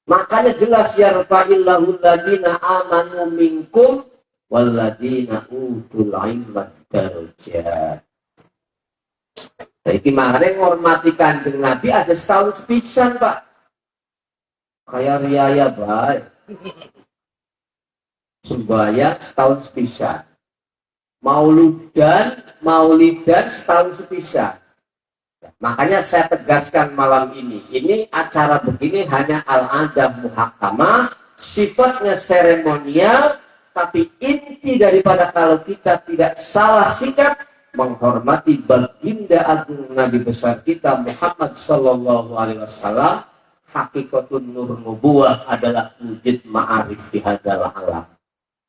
Makanya jelas yarfa'illahu alladhina amanu minkum walladhina utul ilma darajat. Jadi makanya ngormati kanjeng Nabi aja setahun sepisan, Pak. Kayak riaya baik. Sembahyang setahun sepisan. Maulidan setahun sepisan. Makanya saya tegaskan malam ini acara begini hanya al-adab muhakkamah, sifatnya seremonial, tapi inti daripada kalau kita tidak salah sikap menghormati baginda agung Nabi besar kita Muhammad sallallahu alaihi wasallam, hakikatun nur nubuwah adalah wujud ma'arif di hadzal alam.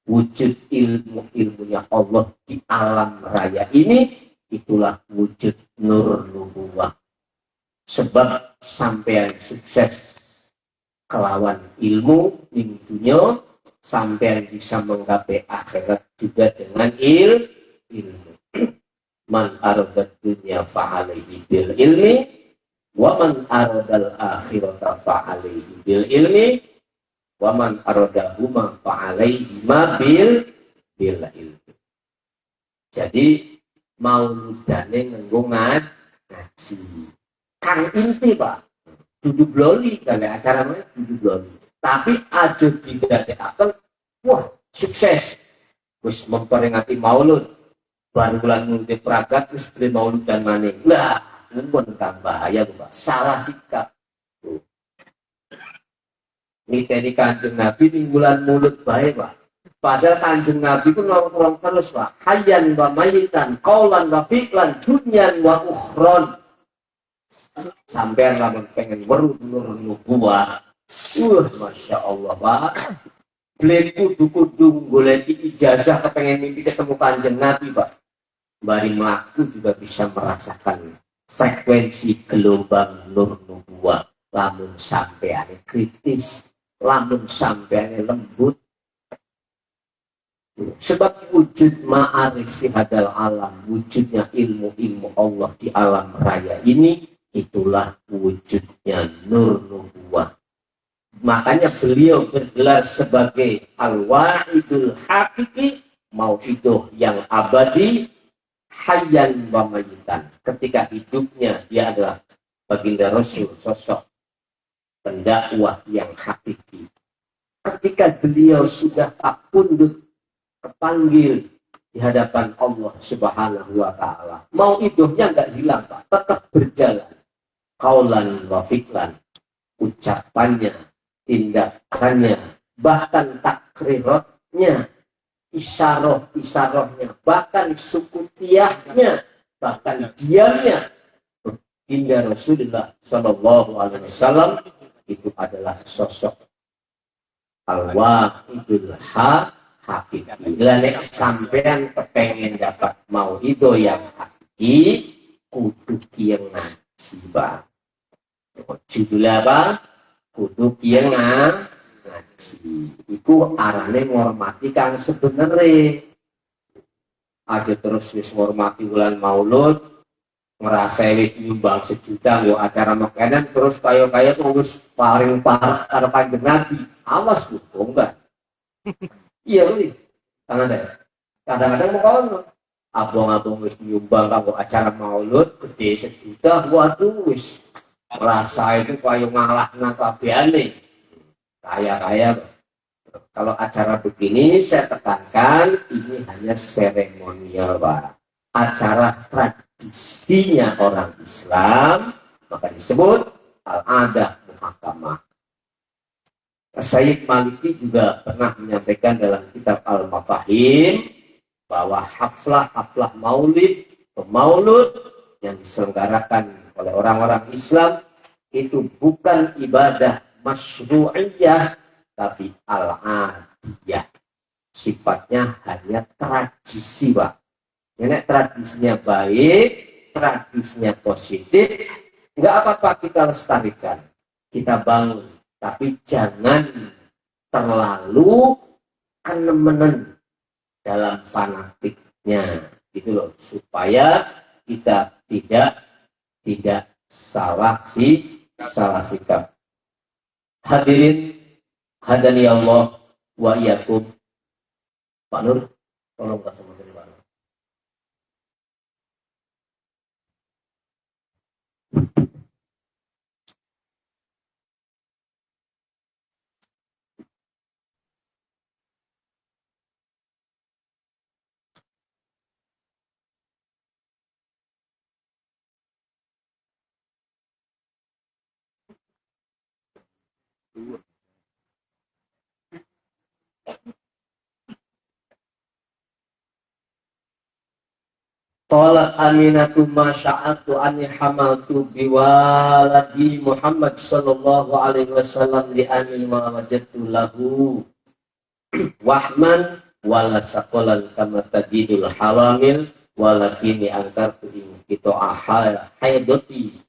Wujud ilmunya Allah di alam raya ini, itulah wujud nur nubuwah. Sebab sampean sukses kelawan ilmu di dunia, sampean bisa menggapai akhirat juga dengan ilmu. Man aradat dunya fa'alaihi bil ilmi, wa man aradal akhirata fa'alaihi bil ilmi, wa man aradahuma fa'alaihi ma bil ilmi. Jadi mauludane nganggo ngaji. Kang inti, Pak. Duduk loli kali acara mana duduk loli. Tapi aja didadekaken, wah, sukses. Wis memperingati maulud. Baru bulan mulai peragat wis beli maulud dan maning. Lah, mun tambah bahaya, Pak. Salah sikap. Niteni kanjeng Nabi di bulan mulut baik, Pak. Padahal kanjeng Nabi itu nongkrong terus, Pak. Hayyan wa mayitan, qaulan wa fi'lan, dunyan wa ukhron. Sampai lamun pengen weruh nur nubuwah. Masya Allah, Pak. Beli kudu-kudu golek ijazah kepengen mimpi ketemu kanjeng Nabi, Pak. Bari melaku juga bisa merasakan frekuensi gelombang nur nubuwah. Lamun sampeane kritis, lamun sampeane lembut. Sebab wujud ma'arif di hadal alam, wujudnya ilmu-ilmu Allah di alam raya ini, itulah wujudnya nur nubuwah. Makanya beliau bergelar sebagai al-wa'idul hakiki, mau'idoh yang abadi, hayyan wa mayitan. Ketika hidupnya dia adalah baginda Rasul, sosok pendakwah yang hakiki. Ketika beliau sudah tak pundut terpanggil di hadapan Allah Subhanahu wa ta'ala, mau idahnya enggak hilang, Pak, tetap berjalan. Qaulan wa fi'lan, ucapannya, tindakannya, bahkan takriratnya, isyarah-isyarahnya, bahkan sukutiyahnya, bahkan diamnya. Hingga Rasulullah sallallahu alaihi wasallam itu adalah sosok al-wa'idul hakiki. Bila nek sampean kepengen dapat mau itu yang hakiki, kudu kieu ngaji, Pak. Judulnya apa? Kudu kieu ngaji. Iku arane ngormati kang sebenere. Aja terus wis ngormati bulan Maulud, ngerasa wis nyumbang 1 juta yo acara makanan terus kaya-kaya wis paling parah karo kanjeng Nabi. Awas lu, enggak. Iya nih, karena saya kadang-kadang mau kono, abang-abang wis nyumbang kanggo acara maulud gede 1 juta, waduh wis merasa itu kayak ngalahna kabehane. Kaya-kaya. Kalau acara begini saya tekankan ini hanya seremonial, Pak. Acara tradisinya orang Islam, maka disebut al-adab muhakkamah. Sayyid Maliki juga pernah menyampaikan dalam kitab Al-Mafahim bahwa haflah maulid, pemaulud yang diselenggarakan oleh orang-orang Islam itu bukan ibadah masyru'iyah tapi al-adiyah. Sifatnya hanya tradisi, Pak. Ini tradisinya baik, tradisinya positif, nggak apa-apa kita lestarikan. kita bangun. Tapi jangan terlalu kenemenan dalam fanatiknya, gitu loh, supaya kita tidak salah sikap. Hadirin hadani Allah wa iyyakum. Pak Nur, tolong kasih materi Pak Nur. Qalat Aminatu ma sya'atu anni hamaltu biwaladi Muhammad sallallahu alaihi wasallam li anni ma wajadtu lahu wahman wala saqalan kama tajidul halamil walakini angkartu itu haidoti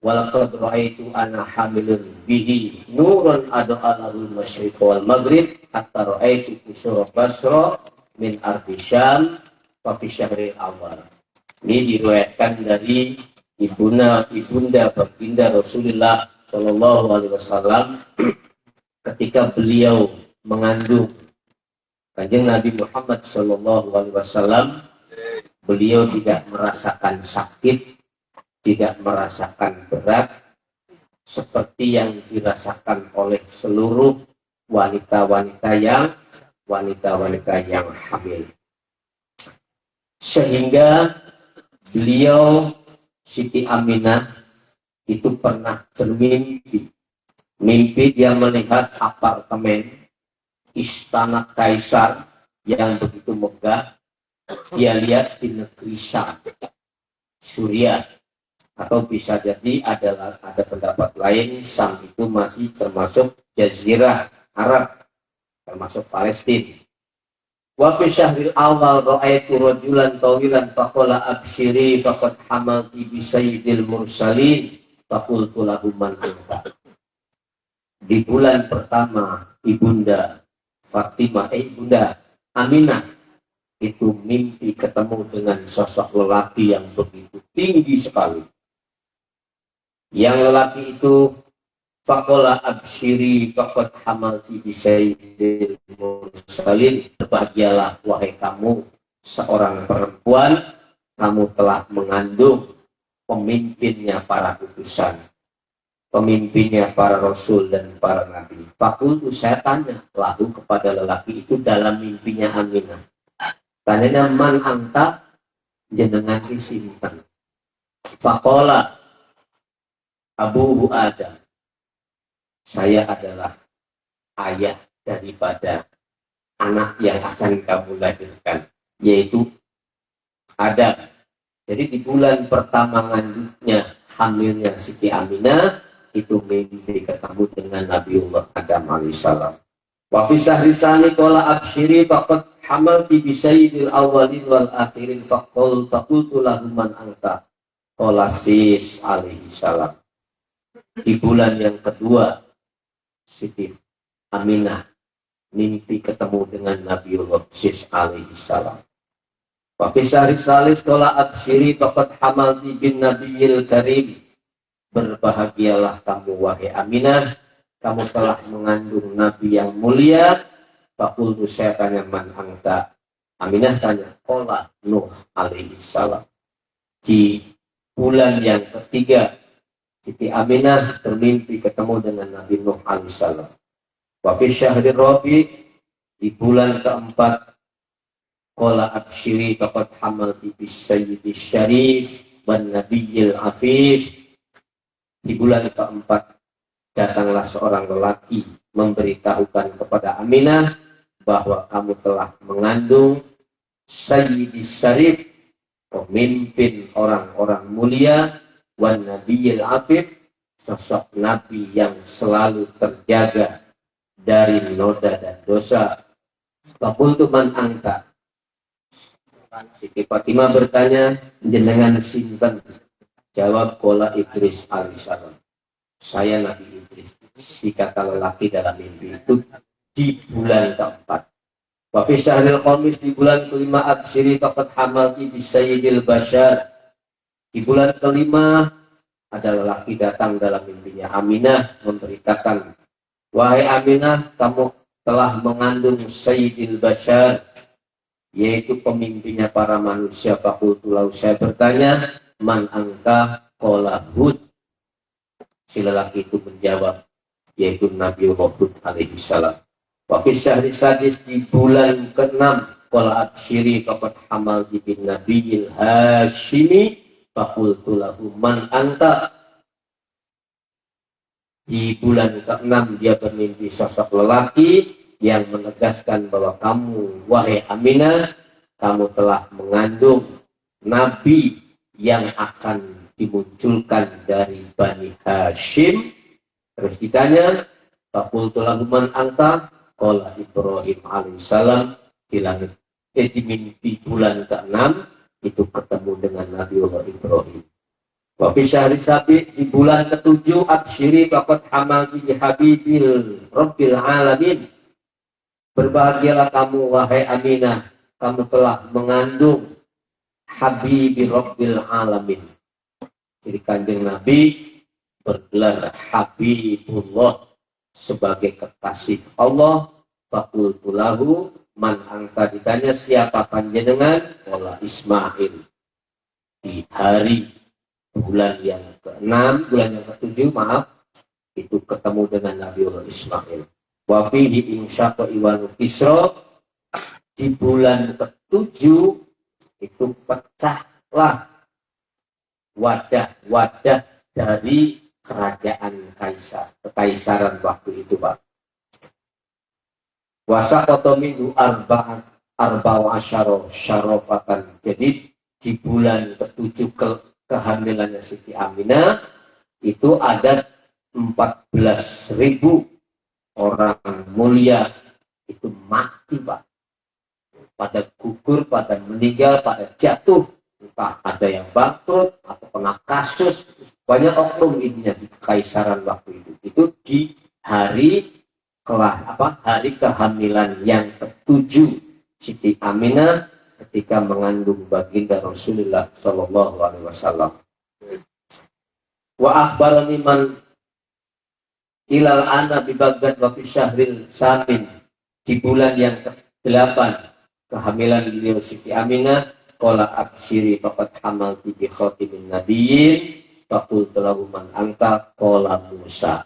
walaqad ra'aitu ana hamilun bihi nurun ada'alahul masyriq wal maghrib hatta ra'aitu kusura basra min ardi syam wa fi syahril awal. Ini diriwayatkan dari ibunda baginda Rasulullah Shallallahu Alaihi Wasallam ketika beliau mengandung Kanjeng Nabi Muhammad Shallallahu Alaihi Wasallam. Beliau tidak merasakan sakit, tidak merasakan berat seperti yang dirasakan oleh seluruh wanita-wanita yang hamil. Sehingga beliau Siti Aminah itu pernah bermimpi. Mimpi dia melihat apartemen istana kaisar yang begitu megah. Dia lihat di negeri Syam, Suriah, atau bisa jadi ada pendapat lain Syam itu masih termasuk Jazirah Arab, termasuk Palestina. Wa fi syahril awal ra'aitu rajulan tawilan faqala absyiri faqad hamalti bi sayyidil mursalin faqultu lahu man anta. Di bulan pertama ibunda Fatimah, ibunda Aminah itu mimpi ketemu dengan sosok lelaki yang begitu tinggi sekali. Yang lelaki itu faqala absyiri faqad hamalti bi sayyidil mursalin, berbahagialah wahai kamu seorang perempuan, kamu telah mengandung pemimpinnya para utusan, pemimpinnya para rasul dan para nabi. Fakultu, saya tanya lalu kepada lelaki itu dalam mimpinya Aminah, tanyanya man anta, jenengan sinten. Faqala Abu Adam, saya adalah ayah daripada anak yang akan kamu lahirkan, yaitu Adam. Jadi di bulan pertama ngandungnya, hamilnya Siti Aminah, itu mimpi ketemu dengan Nabiullah Adam alaihissalam. Wa fi syahri tsani qala absyiri faqad hamalti bi sayyidil awwalin wal akhirin faqultu lahu man anta. Qala Sis alaihissalam. Di bulan yang kedua Siti Aminah mimpi ketemu dengan Nabiullah Sis alaihissalam. Wa fi syahri salis qala absyiri faqad hamalti bin nabiyil karim. Berbahagialah kamu wahai Aminah, kamu telah mengandung nabi yang mulia. Faqultu, saya tanya man anta. Aminah tanya qala Nuh alaihissalam. Di bulan yang ketiga Siti Aminah bermimpi ketemu dengan Nabi Nuh alaihissalam. Wa fi syahri rabi, di bulan keempat qala absyiri faqad hamalti bis sayyidis syarif wan nabiyil afif. Di bulan keempat datanglah seorang lelaki memberitahukan kepada Aminah bahwa kamu telah mengandung sayyidis syarif, pemimpin orang-orang mulia, wan nabiyil afif, sosok nabi yang selalu terjaga dari noda dan dosa. Faqultu man anta. Siti Fatimah bertanya, jenengan sinten? Jawab qala Idris alaihissalam. saya Nabi Idris. Si kata lelaki dalam mimpi itu di bulan keempat. Wa fi syahril khamis, di bulan kelima, absyiri faqad hamalti bi sayyidil bashar. Di bulan kelima ada lelaki datang dalam mimpinya. Aminah memberitakan, wahai Aminah, kamu telah mengandung sayyidil bashar, yaitu pemimpinnya para manusia. Fakultu lahu, saya bertanya, man angka? Qala Hud. Si lelaki itu menjawab, yaitu Nabi Hud alaihi salam. Wa fi syahri sadis, di bulan ke-6, qala absyiri faqad hamalti bin nabiyil hasyimi. Fakultu lahu man anta? Di bulan ke-6 dia bermimpi sosok lelaki yang menegaskan bahwa kamu, wahai Aminah, kamu telah mengandung nabi yang akan dimunculkan dari Bani Hashim. Terus ditanya, fakultu lahu man anta? Qala Ibrahim alaihissalam. Di langit, di mimpi bulan ke-6 itu ketemu dengan Nabi Allah Ibrahim. Wa fi syahri sabi, di bulan ke-7, absyiri faqad hamalti bi habibil rabbil alamin. Berbahagialah kamu, wahai Aminah, kamu telah mengandung habibil rabbil alamin. Jadi kanjeng Nabi bergelar Habibullah sebagai kekasih Allah. Fakultu lahu man angka, ditanya siapa panjenengan? Qala Ismail. Di hari bulan yang ke-6, bulan yang ke-7, maaf, itu ketemu dengan Nabi Allah Ismail. Wa fihi insyaqa iwanu kisra, di bulan ke-7 itu pecahlah wadah-wadah dari kerajaan kaisar, kekaisaran waktu itu, Pak. Wasaqata minhu arba'u asyara syarafatan. Jadi di bulan ke-7 kehamilannya Siti Aminah itu ada 14.000 orang mulia itu mati, Pak. Pada gugur, pada meninggal, pada jatuh. Entah ada yang bangkrut atau kena kasus. Banyak oknum ininya di kekaisaran waktu itu. Itu di hari hari kehamilan yang ke-7 Siti Aminah ketika mengandung baginda Rasulullah Shallallahu Alaihi Wasallam. Wa akhbarani man ilal ana bi Baghdad wa fi syahril samin, di bulan yang ke-8 kehamilan beliau Siti Aminah. Qala absyiri faqad hamalti bi khatimin nabiyyin. Faqultu lahu man anta? Qala Musa.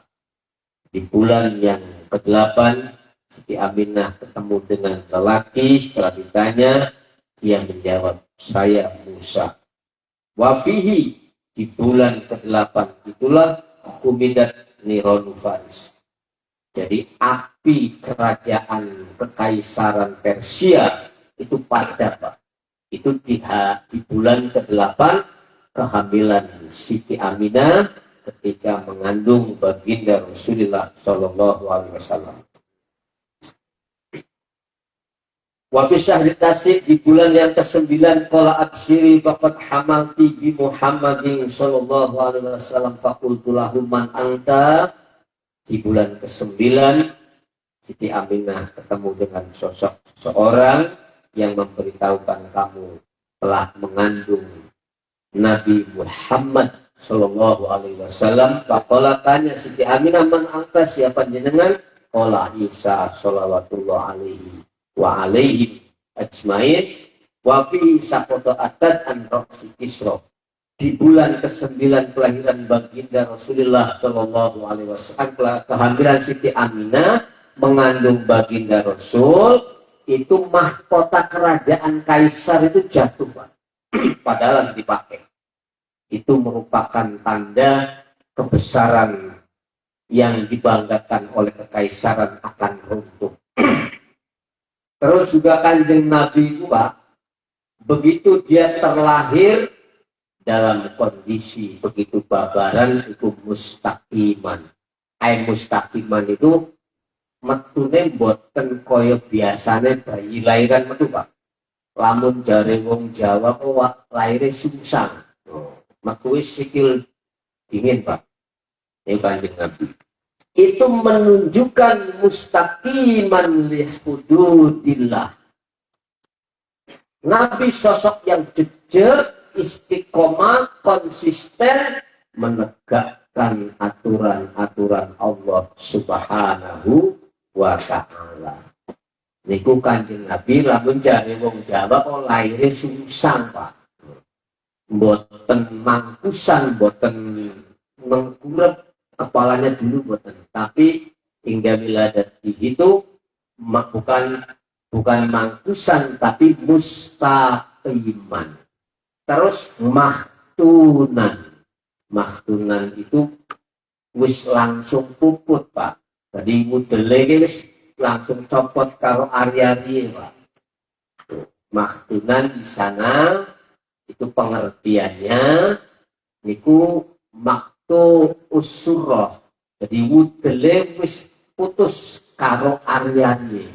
Di bulan yang ke-8 Siti Aminah ketemu dengan lelaki. Setelah ditanya, dia menjawab, saya Musa. Wa fihi, di bulan ke-8 itulah khumidat nironu Faris. Jadi api kerajaan kekaisaran Persia itu padam, Pak. Itu di bulan ke-8 kehamilan Siti Aminah ketika mengandung baginda Rasulullah Shallallahu Alaihi Wasallam. Wa fi syahri tasik, di bulan yang ke-9 qala absyiri faqad hamalti bi Muhammadin Shallallahu Alaihi Wasallam. Faqultu lahu man anta? Di bulan ke-9 Siti Aminah ketemu dengan sosok seorang yang memberitahukan kamu telah mengandung Nabi Muhammad Sallallahu Alaihi Wasallam. Faqala, tanya Siti Aminah, man anta? Siapa jenengan? Qala Isa sallallahu alaihi wa alaihi ajmain. Wa fi saqata atad an ra'si Kisra. Di bulan ke-9 kelahiran baginda Rasulullah Sallallahu Alaihi Wasallam, kehamilan Siti Aminah mengandung baginda Rasul, itu mahkota kerajaan kaisar itu jatuh, Pak. Padahal dipakai. Itu merupakan tanda kebesaran yang dibanggakan oleh kekaisaran akan runtuh. Terus juga kanjeng Nabi itu, Pak, begitu dia terlahir dalam kondisi begitu babaran, itu mustaqiman. Mustaqiman itu metune mboten kaya biasane bayi lahiran metu, Pak. Lamun jare wong Jawa kok laire sungsang. Metu sikil dingin, Pak. Ini Kanjeng Nabi. Itu menunjukkan mustaqiman li hududillah. Nabi sosok yang jujur, istiqomah, konsisten menegakkan aturan-aturan Allah Subhanahu wa ta'ala. Niku Kanjeng Nabi lamun jare wong Jawa kok laire sungsang, Pak. Mboten mangkusan, mboten mengkurep kepalanya dulu mboten. Tapi hingga wiladati itu bukan mangkusan tapi mustaqiman. Terus mahtunan. Mahtunan itu wis langsung puput, Pak. Jadi mudele wis langsung copot karo ari-ari, Pak. Mahtunan di sana itu pengertiannya niku maktu usurah. Jadi mudele wis putus karo ari-ari.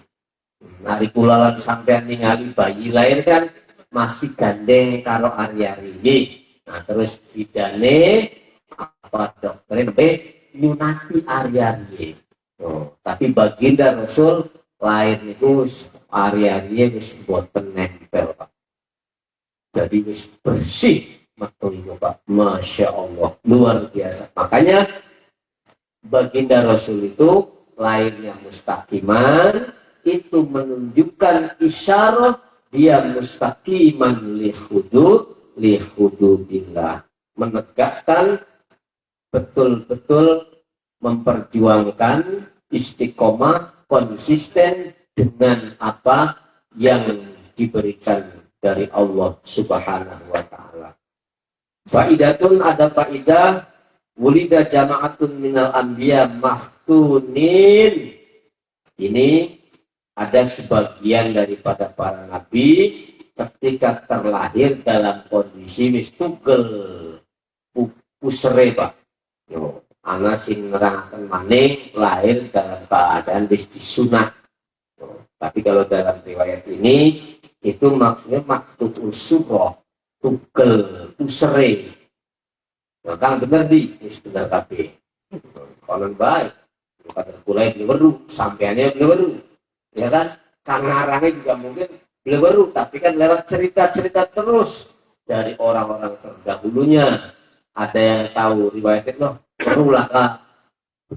Nari kula lan sampean ningali bayi lahir kan masih gandeng karo ari-ari. Nah terus bidane apa dokter nyunati ari-ari. Tapi baginda Rasul lahir niku ari-ari wis boten nempel, Pak. Jadi wis bersih metu itu, Pak. Masya Allah, luar biasa. Makanya baginda Rasul itu lahirnya mustaqiman, itu menunjukkan isyarat dia mustaqiman li hududillah, menegakkan betul-betul memperjuangkan istiqomah konsisten dengan apa yang diberikan dari Allah Subhanahu wa ta'ala. Faidatun, ada faidah, wulida jama'atun minal anbiya mahtunin. Ini ada sebagian daripada para nabi ketika terlahir dalam kondisi wis tugel pusere, Pak. Ana sing nerangkan maning lahir dalam keadaan wis disunat. Tapi kalau dalam riwayat ini itu maksudnya maksud usuroh tugel pusere. Nah, kan bener di bener kabeh. Konon baik. Kadang kulai beli baru, sampeannya beli baru. Ya kan, kangarangnya juga mungkin beli baru, tapi kan lewat cerita-cerita terus dari orang-orang terdahulunya. Ada yang tahu riwayatnya loh, berulah kah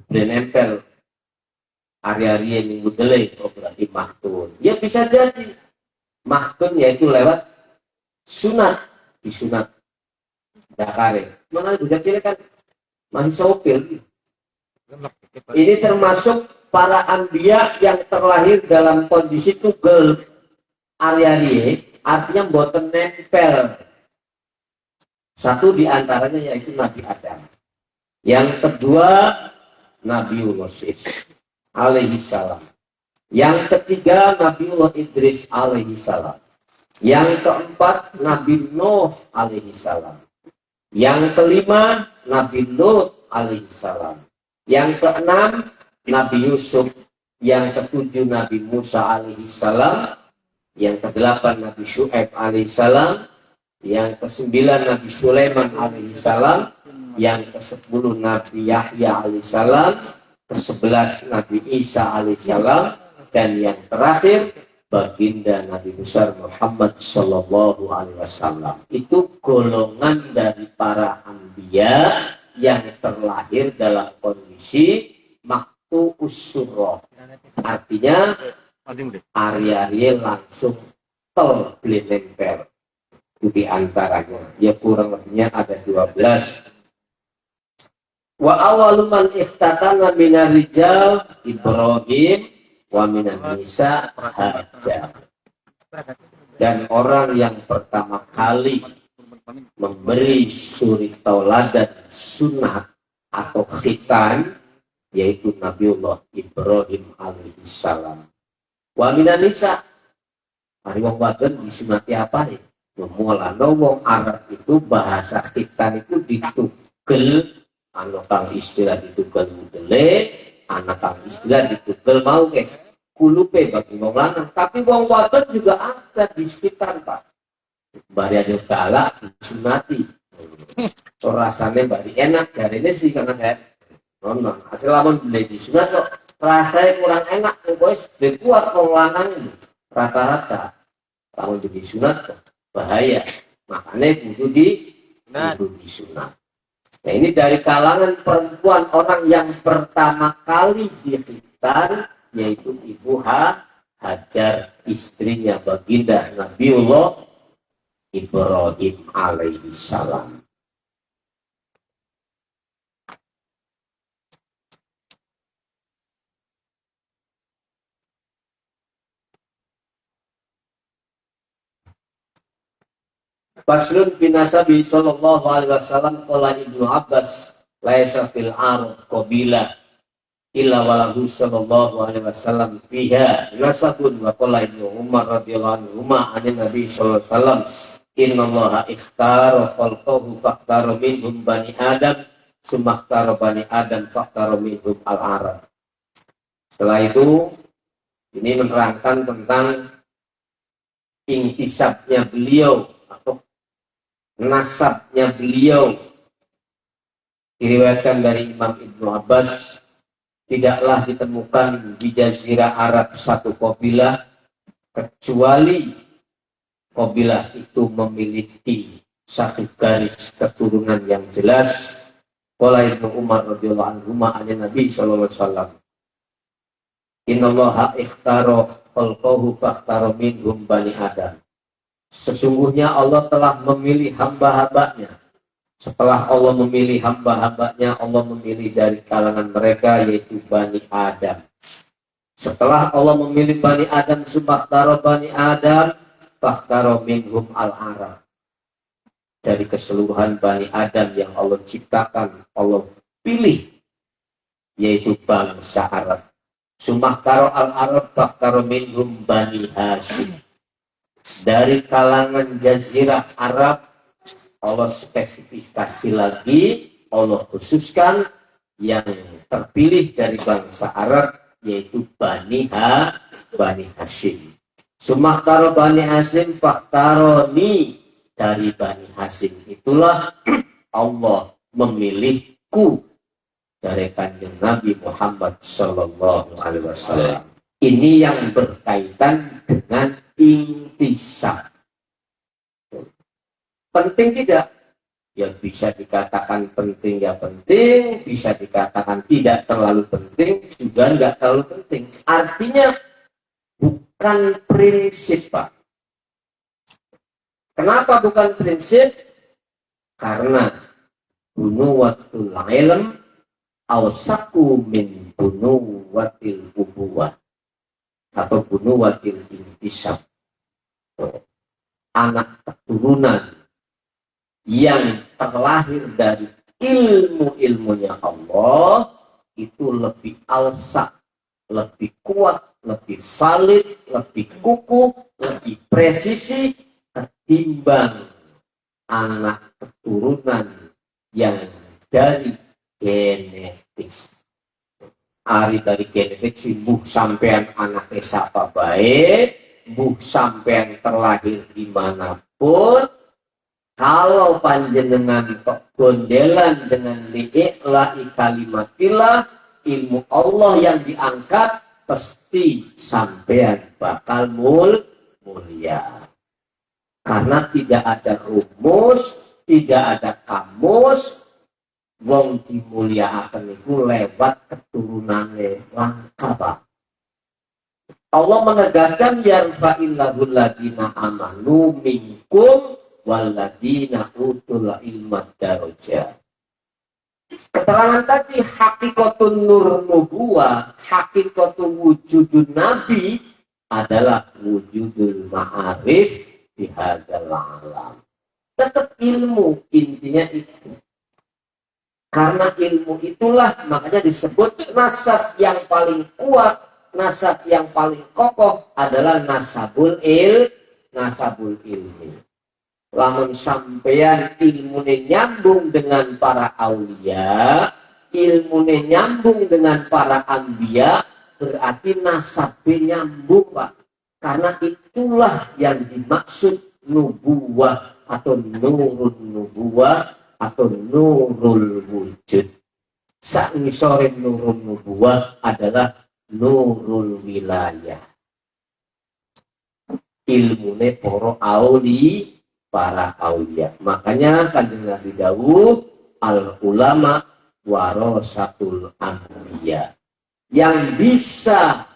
beli nempel hari-hari yang minggu delay, oh berarti mahtun. Ya bisa jadi mahtun yaitu lewat sunat, disunat dakare. Mana budak cilik kan masih sopir. Ini termasuk para anbiya yang terlahir dalam kondisi tugel ari-ari, artinya boten nempel. Satu diantaranya yaitu Nabi Adam. Yang kedua Nabiullah alaihi salam. Yang ketiga Nabiullah Idris alaihi salam. Yang keempat Nabi Nuh alaihi salam. Yang kelima Nabi Lut alaihi salam. Yang keenam Nabi Yusuf, yang ketujuh Nabi Musa alaihi salam, yang kedelapan Nabi Syu'aib alaihi salam, yang kesembilan Nabi Sulaiman alaihi salam, yang kesepuluh Nabi Yahya alaihi salam, kesebelas Nabi Isa alaihi salam, dan yang terakhir baginda Nabi besar Muhammad sallallahu alaihi wasallam. Itu golongan dari para anbiya yang terlahir dalam kondisi maktu usurroh. Artinya ari-ari langsung tel beli nempel. Itu diantaranya. Ya kurang lebihnya ada 12. Wa awalu man ikhtatana minar rijal Ibrahim wa minan nisa Hajar. Dan orang yang pertama kali memberi suri tauladan sunat atau khitan yaitu Nabiullah Ibrahim alaihi salam. Wa minan nisa, hari wong wadon disunati apa nih? Mulane wong Arab itu bahasa khitan itu ditugel, ana kang istilah ditugel mudele, ana kang istilah ditugel mau ke kulupe bagi wong lanang, tapi wong wadon juga ada di sekitar, Pak. Bari ada galak disunati. So rasanya bari enak jarine sih karena saya Memang hasil lamun beli disunat kok rasanya kurang enak, pokoknya dibuat pengelangan ini rata-rata. Lamun beli sunat kok bahaya, makanya kudu disunat. Nah ini dari kalangan perempuan orang yang pertama kali difitnah yaitu Ibu Hajar, istrinya baginda Nabiullah Ibrahim alaihi salam. Faslun bin Nasabi sallallahu alaihi wasallam qala Ibnu Abbas laisa fil ard qabila illa walahu sallallahu alaihi wasallam fiha nasabun wa qala Ibnu Umar radhiyallahu anhu anin Nabi sallallahu alaihi wasallam innallaha ikhtara khalqahu fakhtara minhum bani Adam summa ikhtara bani Adam fakhtara minhum al-arab. Setelah itu ini menerangkan tentang intisabnya beliau atau nasabnya beliau. Diriwayatkan dari Imam Ibnu Abbas, tidaklah ditemukan di Jazirah Arab satu kabilah kecuali kabilah itu memiliki satu garis keturunan yang jelas. Qala Ibnu Umar radhiyallahu anhu an Nabi sallallahu alaihi wasallam innallaha ikhtara khalqahu fakhtara minhum bani Adam. Sesungguhnya Allah telah memilih hamba-hambanya. Setelah Allah memilih hamba-hambanya, Allah memilih dari kalangan mereka yaitu Bani Adam. Setelah Allah memilih Bani Adam, subakhtaro Bani Adam, fakhtaro minhum al-arab. Dari keseluruhan Bani Adam yang Allah ciptakan, Allah pilih yaitu bangsa Arab. Sumakhtaro al-arab, fakhtaro minhum Bani Hashim. Dari kalangan Jazirah Arab, Allah spesifikasi lagi, Allah khususkan yang terpilih dari bangsa Arab, yaitu Bani Hashim. Sumakhtaro Bani Hashim, fakhtaroni, dari Bani Hashim itulah Allah memilihku dari kanjeng Nabi Muhammad Sallallahu Alaihi Wasallam. Ini yang berkaitan dengan intisab. Penting tidak? Ya bisa dikatakan penting ya penting, bisa dikatakan tidak terlalu penting, juga enggak terlalu penting. Artinya bukan prinsip, Pak. Kenapa bukan prinsip? Karena bunuwatul ilm awsaku min bunuwatil ubuwah atau bunuwatil intisab. Anak keturunan yang terlahir dari ilmu-ilmunya Allah itu lebih alsak, lebih kuat, lebih valid, lebih kukuh, lebih presisi ketimbang anak keturunan yang dari genetik. Ari dari genetik si buh sampean anaknya siapa baik, buh sampean terlahir dimanapun, kalau panjenengan kok gondelan dengan li'i'la'i kalimatillah, ilmu Allah yang diangkat, pasti sampean bakal mulia. Karena tidak ada rumus, tidak ada kamus, wong dimulyakaken iku lewat keturunane langka, Pak. Allah menegaskan yarfa'illahu ladina amanu minkum waladina utul ilmat darajat. Keterangan tadi hakikatun nur nubuwah, hakikatun wujudun nabi adalah wujudul ma'arif di hadzal alam. Tetap ilmu, intinya itu. Karena ilmu itulah makanya disebut nasab yang paling kuat, nasab yang paling kokoh adalah nasabul ilmi. Lamun sampeyan ilmune nyambung dengan para aulia, ilmune nyambung dengan para anbiya, berarti nasabnya nyambung, Pak. Karena itulah yang dimaksud nubuwah atau nurun nubuwah atau nurul wujud. sak ngisore nurun nubuwah adalah nurul wilayah. Ilmune para aulia. Makanya Kanjeng Nabi dawuh al ulama warasatul anbiya. Yang bisa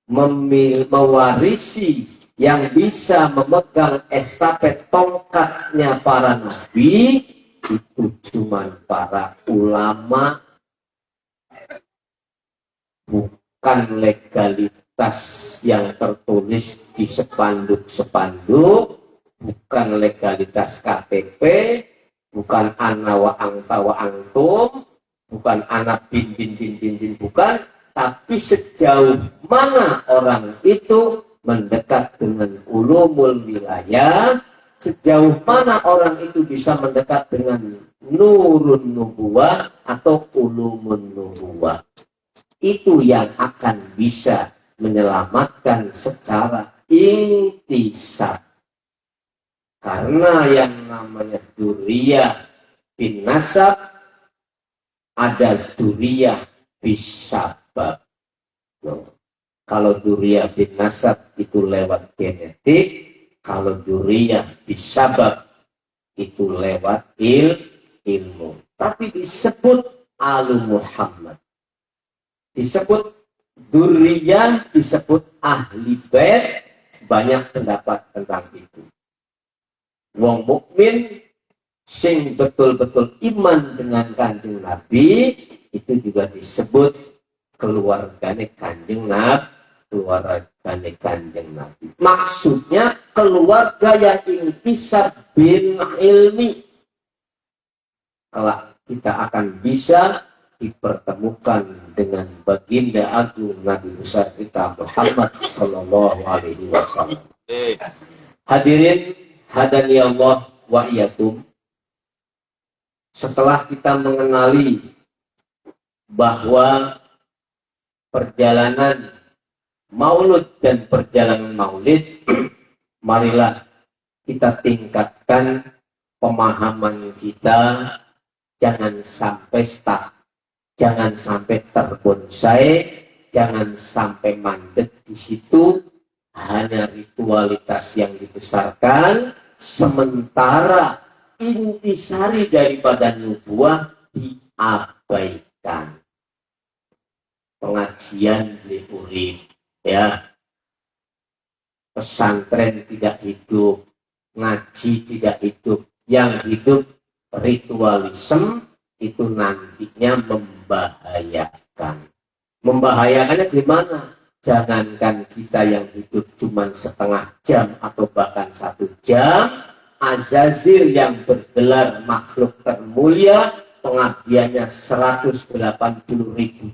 mewarisi, yang bisa memegang estafet tongkatnya para nabi itu cuma para ulama, bukan legalitas yang tertulis di spanduk-spanduk, bukan legalitas KTP, bukan anawa angtawa angtum, bukan anak bin, bukan, tapi sejauh mana orang itu mendekat dengan ulumul wilayah, sejauh mana orang itu bisa mendekat dengan nurun nubuwah atau ulumun nubuwah. Itu yang akan bisa menyelamatkan secara intisab. Karena yang namanya duriyah bin nasab, ada duriyah bisabab. Kalau duriyah bin nasab itu lewat genetik, kalau duriyah bisabab itu lewat ilmu. Tapi disebut alu Muhammad, disebut duriyah, disebut ahli bait, banyak pendapat tentang itu. Wong mukmin sing betul-betul iman dengan Kanjeng Nabi itu juga disebut keluargane Kanjeng Nabi, keluargane Kanjeng Nabi. Maksudnya keluarga yang intisab bil ilmi. Kalau kita akan bisa dipertemukan dengan baginda agung Nabi besar kita Muhammad sallallahu alaihi wasallam. Hadirin hadani Allah wa iyyakum. Setelah kita mengenali bahwa perjalanan maulud dan perjalanan maulid, marilah kita tingkatkan pemahaman kita, jangan sampai stuck, jangan sampai terbonsai, jangan sampai mandek di situ, hanya ritualitas yang dibesarkan, sementara intisari daripada nubuah diabaikan. Pengajian liburin, ya, pesantren tidak hidup, ngaji tidak hidup, yang hidup ritualisme itu nantinya membahayakan. Membahayakannya gimana? Jangankan kita yang hidup cuma setengah jam atau bahkan 1 jam, Azazil yang bergelar makhluk termulia, pengabdiannya 180.000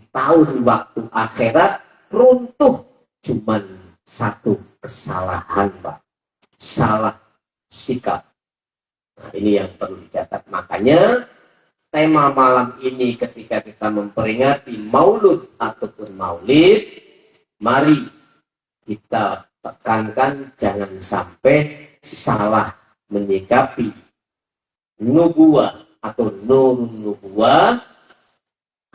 tahun waktu akhirat, runtuh cuma 1 kesalahan, Pak. Salah sikap. Nah, ini yang perlu dicatat. Makanya tema malam ini ketika kita memperingati maulud ataupun maulid, mari kita tekankan jangan sampai salah menyikapi nubuah atau nurun nubuah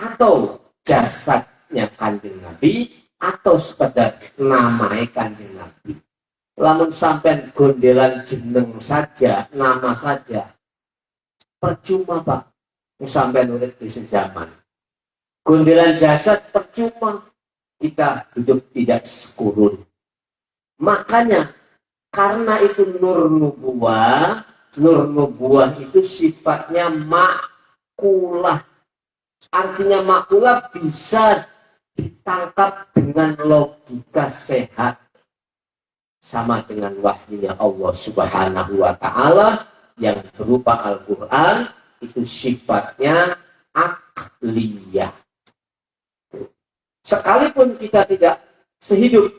atau jasadnya Kanjeng Nabi atau sekedar namanya Kanjeng Nabi. Lamun sampean gondelan jeneng saja, nama saja, percuma, Pak. Sampean urip di sejaman. Gondelan jasad percuma, kita hidup tidak sekurun. Makanya karena itu nur nubuah itu sifatnya makulah. Artinya makulah bisa ditangkap dengan logika sehat. Sama dengan wahyunya Allah Subhanahu wa Ta'ala yang berupa Al-Quran, itu sifatnya akliyah. Sekalipun kita tidak sehidup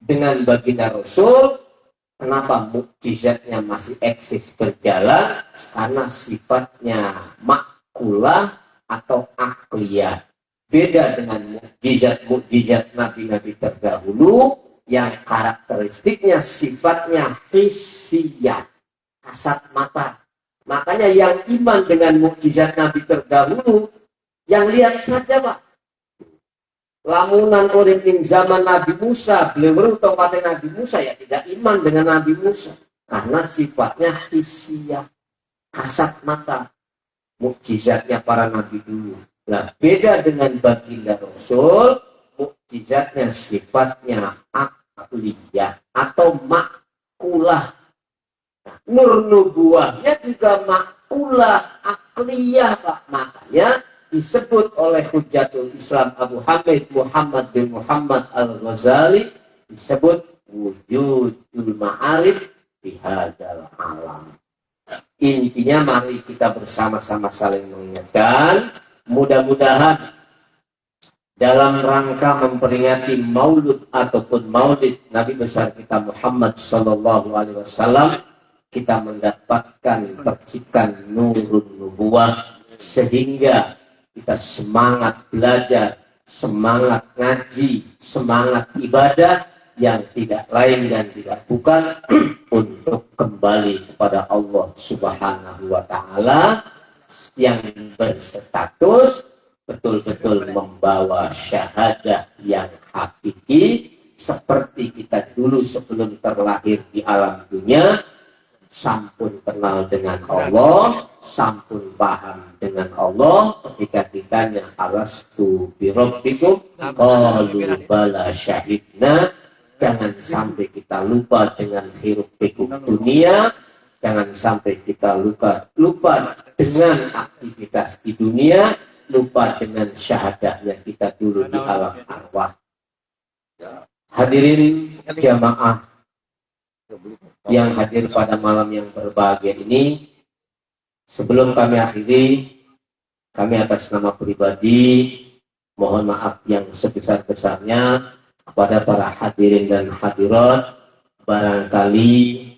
dengan baginda Rasul, kenapa mukjizatnya masih eksis berjalan? Karena sifatnya makulah atau akliyah. Beda dengan mukjizat nabi-nabi terdahulu yang karakteristiknya sifatnya hissiyah, kasat mata. Makanya yang iman dengan mukjizat nabi terdahulu Yang lihat saja Pak. Lamunan orang zaman Nabi Musa, beliau tempatnya Nabi Musa ya tidak iman dengan Nabi Musa. Karena sifatnya hisiyah, kasat mata, mukjizatnya para Nabi dulu. Nah, beda dengan baginda Rasul, mukjizatnya sifatnya akliyah atau makulah. Nah, nur nubuahnya juga makulah, akliyah Pak. Makanya disebut oleh Hujjatul Islam Abu Hamid Muhammad bin Muhammad Al-Ghazali disebut wujudul ma'arif bihadal alam. Intinya mari kita bersama-sama saling mengingatkan, mudah-mudahan dalam rangka memperingati maulud ataupun maulid Nabi besar kita Muhammad sallallahu alaihi wasallam kita mendapatkan percikan nurun nubuwah sehingga kita semangat belajar, semangat ngaji, semangat ibadah yang tidak lain dan tidak bukan untuk kembali kepada Allah Subhanahu wa Ta'ala yang berstatus betul-betul membawa syahadah yang hakiki seperti kita dulu sebelum terlahir di alam dunia. Sampun kenal dengan Allah, sampun paham dengan Allah. Ketika ditanya alastu birabbikum qalu bala syahidna. Jangan sampai kita lupa dengan hiruk pikuk dunia. Jangan sampai kita lupa dengan aktivitas di dunia, lupa dengan syahadahnya kita dulu di alam arwah. Hadirin jamaah yang hadir pada malam yang berbahagia ini, sebelum kami akhiri, kami atas nama pribadi mohon maaf yang sebesar-besarnya kepada para hadirin dan hadirat. Barangkali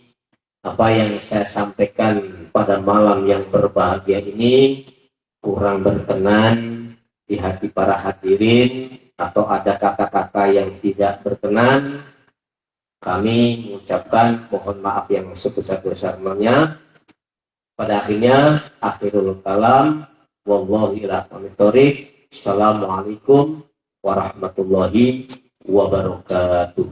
apa yang saya sampaikan pada malam yang berbahagia ini kurang berkenan di hati para hadirin atau ada kata-kata yang tidak berkenan. Kami mengucapkan mohon maaf yang sebesar-besarnya. Pada akhirnya, akhirul kalam, wallahi ila amitori. Assalamualaikum warahmatullahi wabarakatuh.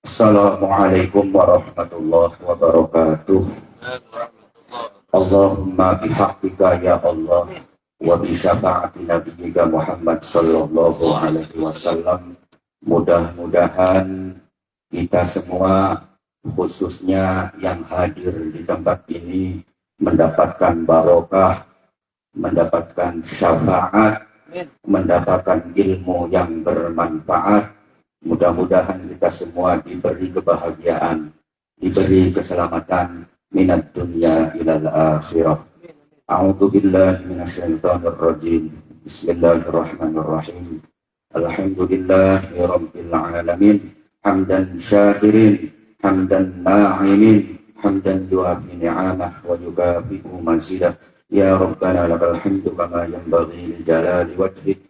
Assalamualaikum warahmatullahi wabarakatuh. Allahumma bihaqqika ya Allah wa bi syafaati nabiyyika Muhammad sallallahu alaihi wasallam. Mudah-mudahan kita semua khususnya yang hadir di tempat ini mendapatkan barokah, mendapatkan syafaat, mendapatkan ilmu yang bermanfaat. Mudah-mudahan kita semua diberi kebahagiaan, diberi keselamatan minad dunya ilal akhirah. A'udzu billahi minasyaitonir rajim. Bismillahirrahmanirrahim. Alhamdulillahi rabbil alamin. Hamdan syakirin, hamdan na'imin, hamdan yuafi ni'amah wa yukafi'u mazidah. Ya Rabbana lakal hamdu kama yanbaghi li jalali wajhik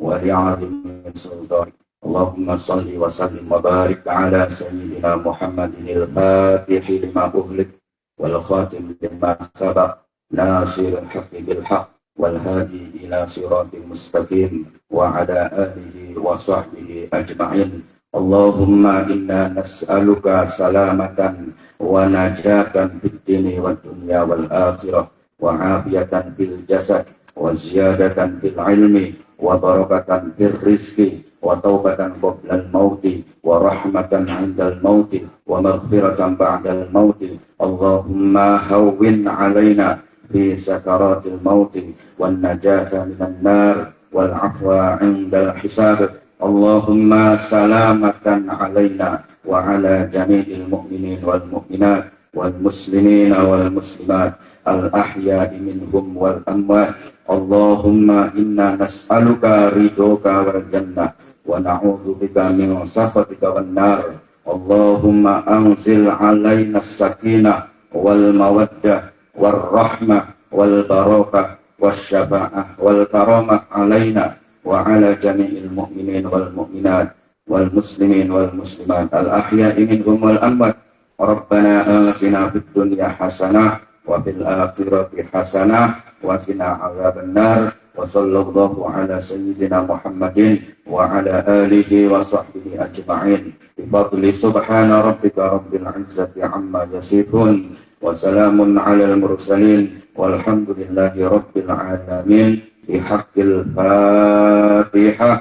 wa li'azimi sultanik. Allahumma salli wa sallim wa barik ala sayyidina Muhammadin al-Fatih lima ughliq wal khatim lima sabaq nasir al-haqqi bil haqq wal hadi ila siratil mustaqim wa ala alihi wa sahbihi ajma'in. Allahumma inna nas'aluka salamatan wa najatan fid dini wad dunya wal akhirah wa afiyatan fil jasad wa ziyadatan fil ilmi wa barakatan fil rizqi wa taubatan qabla al-mauti wa rahmatan 'inda al-mauti wa maghfiratan ba'da al-mauti. Allahumma hawwin 'alaina fi sakaratil mauti wan najata minan nar wal 'afwa 'inda al-hisab. Allahumma salamatan 'alaina wa 'ala jami'il mu'minin wal mu'minat wal muslimina wal muslimat الأحياء منهم والأموات اللهم إنا نسألك رضاك والجنة ونعوذ بك من سخطك والنار اللهم أنزل علينا السكينة والمودة والرحمة والبركة والشفاعة والكرامة علينا وعلى جميع المؤمنين والمؤمنات والمسلمين والمسلمات الأحياء منهم والأموات ربنا آتنا في الدنيا حسنة وفي الآخرة حسنة وقنا عذاب النار وصلى الله على سيدنا محمد وعلى آله وصحبه أجمعين بفضل سبحان ربك رب العزة عما يصفون وسلام على المرسلين والحمد لله رب العالمين بحق الفاتحة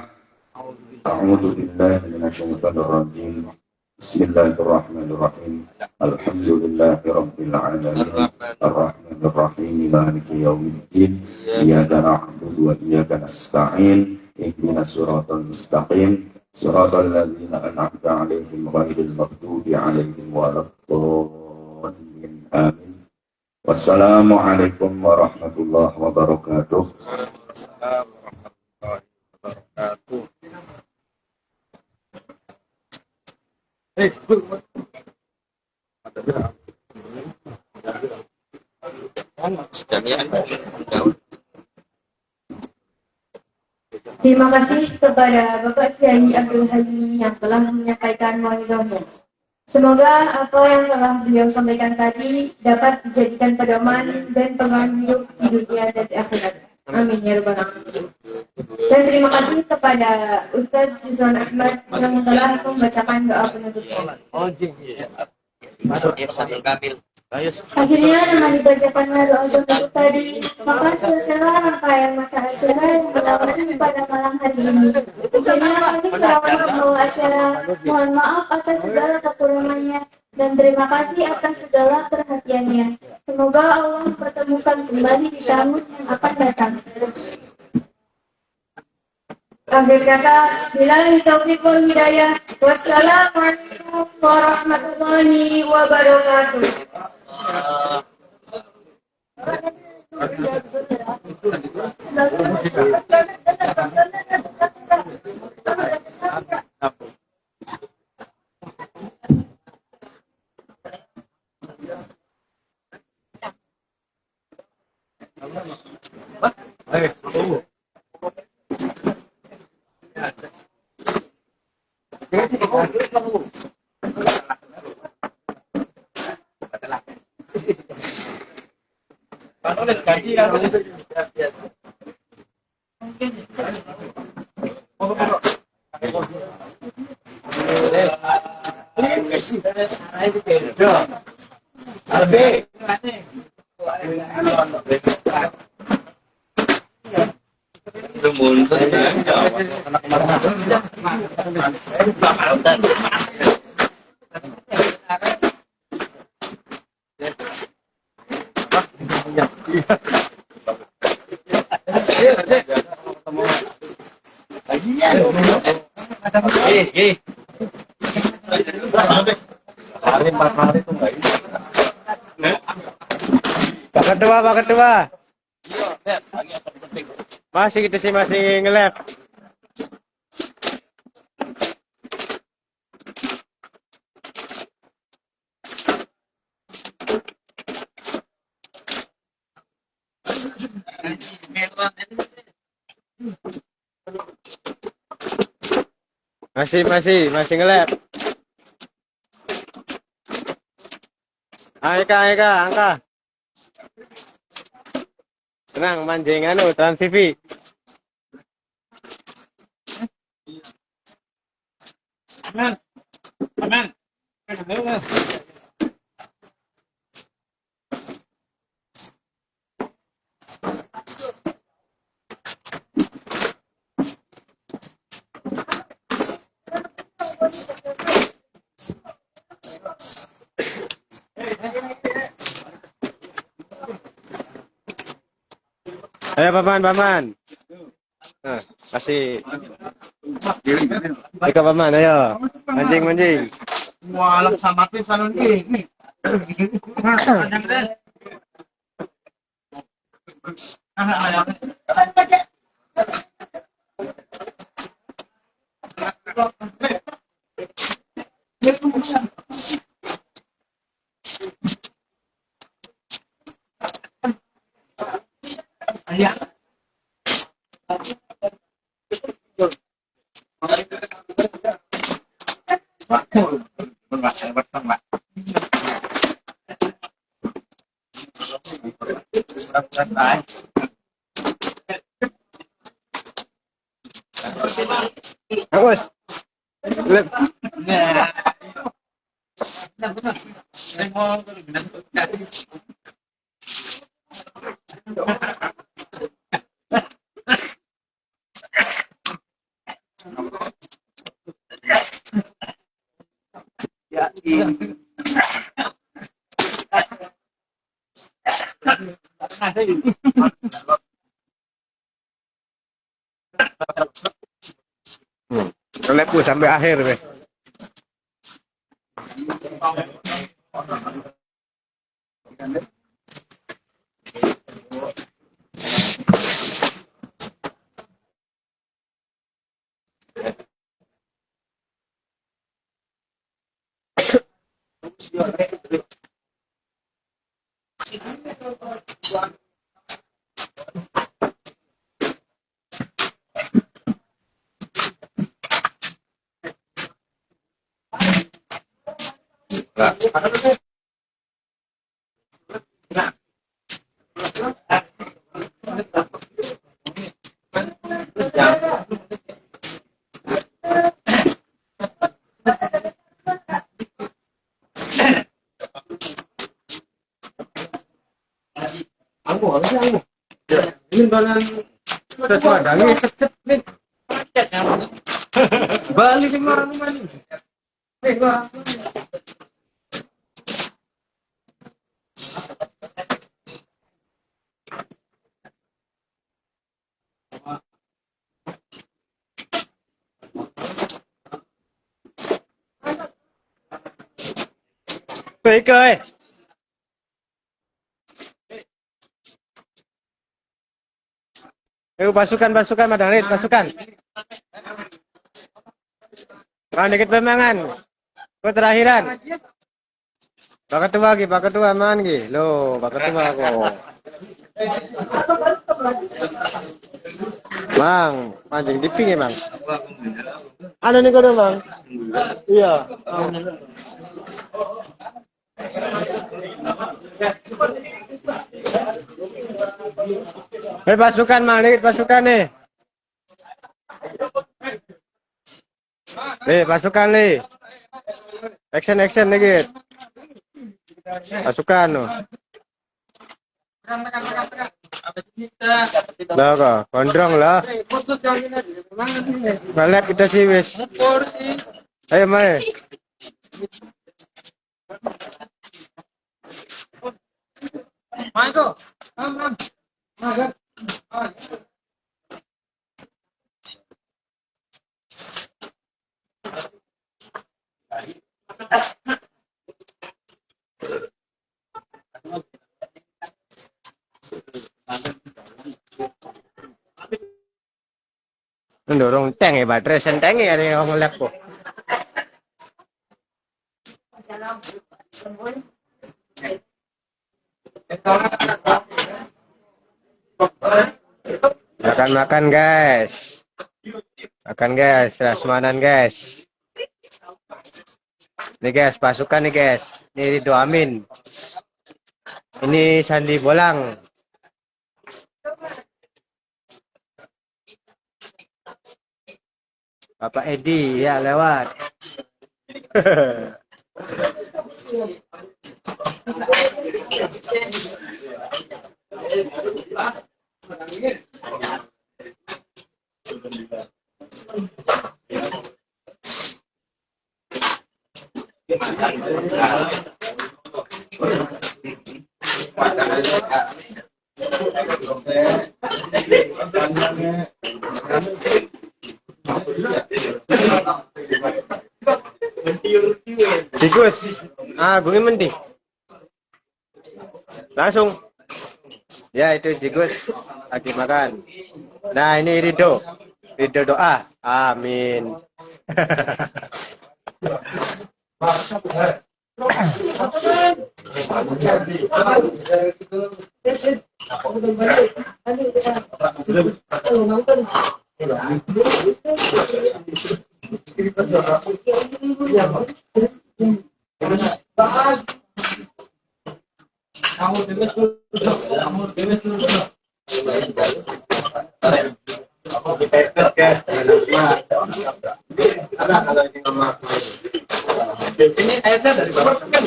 أعوذ بالله من الشيطان الرجيم بسم الله الرحمن الرحيم الحمد لله رب العالمين الرحمن الرحيم مالك يوم الدين إياك نعبد وإياك نستعين اهدنا الصراط المستقيم صراط الذين أنعمت عليهم غير المغضوب عليهم ولا الضالين آمين والسلام عليكم ورحمة الله وبركاته. Terima kasih kepada Bapak Kiai Abdul Hadi yang telah menyampaikan mauidahnya. Semoga apa yang telah beliau sampaikan tadi dapat dijadikan pedoman dan pegangan hidup di dunia dan di akhirat. Amin ya rabbal alamin. Dan terima kasih kepada Ustadz Rizwan Ahmad yang telah membacakan doa penutupnya. Akhirnya dengan dibacakannya doa penutup tadi, maka selesailah rangkaian mata acara yang berlangsung pada malam hari ini. Akhirnya kami selamat membawa acara. Mohon maaf atas segala kekurangannya dan terima kasih atas segala perhatiannya. Semoga Allah mempertemukan kembali di tahun yang akan datang. Akhir kata, billahi taufiq wal hidayah. Wassalamualaikum warahmatullahi wabarakatuh. Pak Ketua. Masih kita sih masih nge-lab. Masih nge-lab. Angka. Tenang, mancing Trans TV. Aman. Ayo paman. Nah, kasih. Ayo paman, ayo. Mancing. Walang sama tim salon ini. Bagus. Lep. Lepku sampai akhir, weh. Ini balan sesuadanya cek nih. Balik sing orang balik. Baik, Ayo pasukan Madangrit, pasukan. Kau dikit pemangan. Kau terakhiran. Pak Ketua man gi. Lo, Pak Ketua kok. Mang, mancing di ping Mang. Ada nih kau Mang. Iya. Pasukan Mang, dikit pasukan nih. Pasukan nih. Action dikit. Pasukan no. Lah kok, gondrong lah. Balik kita sih wis. Ayo mari. Maiko. Mendorong tank ya, baterai senteng ya ada yang ngelap kok. Makan guys. Makan guys, rasmanan guys. Nih guys, pasukan nih guys. Ini Ridho Amin. Ini Sandi Bolang. Bapak Edi ya lewat. Tikus. Gunung mending. Langsung. Ya itu Jigus lagi makan. Nah ini Rido. Rido doa. Amin. Ini airnya dari bawah kan?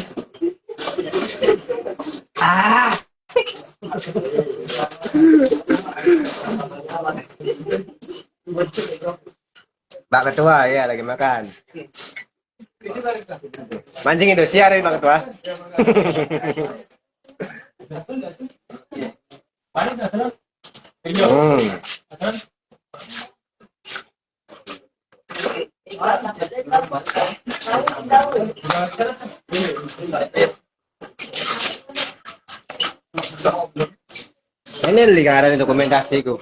Pak Ketua ya lagi makan. Mancing Indosiar ini Pak Ketua. Ini lingkaran dokumentasiku.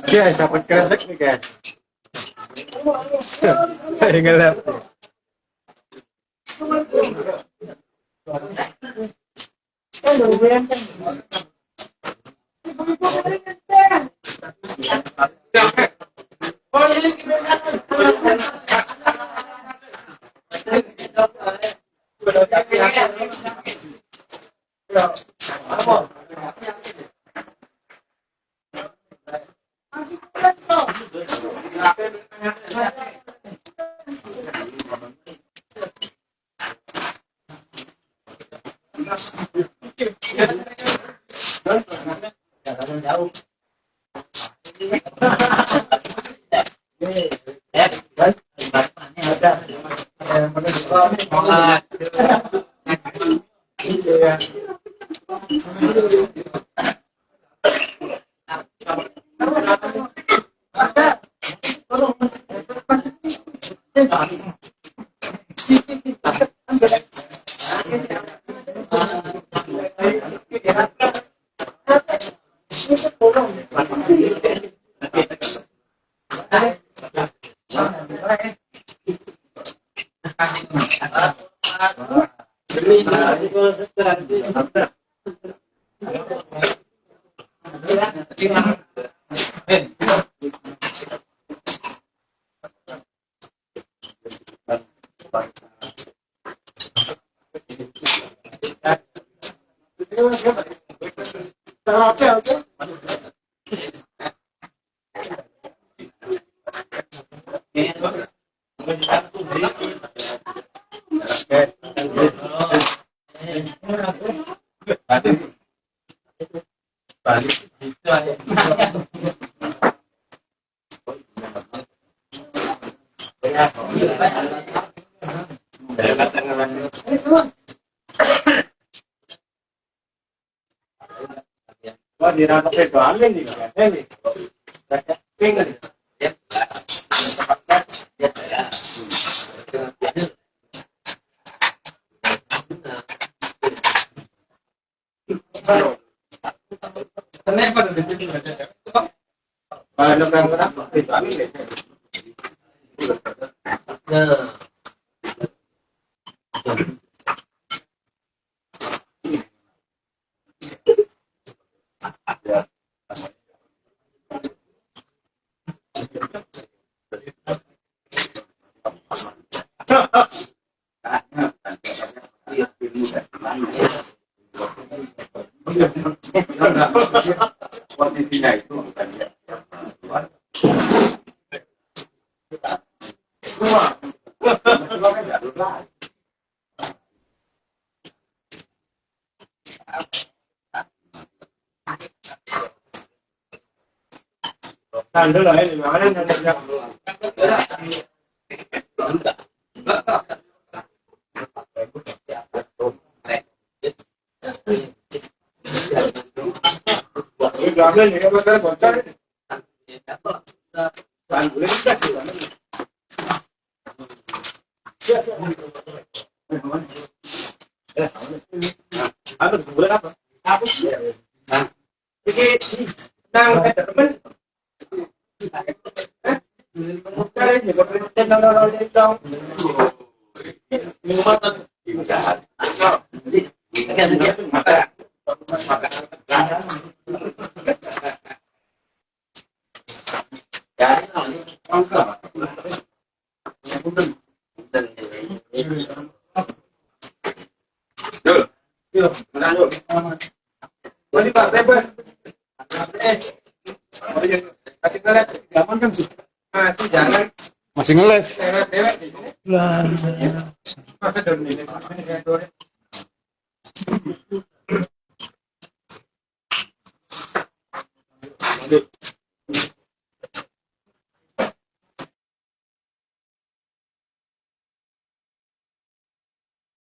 Guys, dapat kresek nih guys. Ngelap. Wah, dirangkap itu amin nih, ini. Pengen. Kenapa di sini ada? Kalau yang berapa? Itu amin ya. Posisinya itu bukan dia. Tanda lah ini, makanya Masih ngeles. Lah.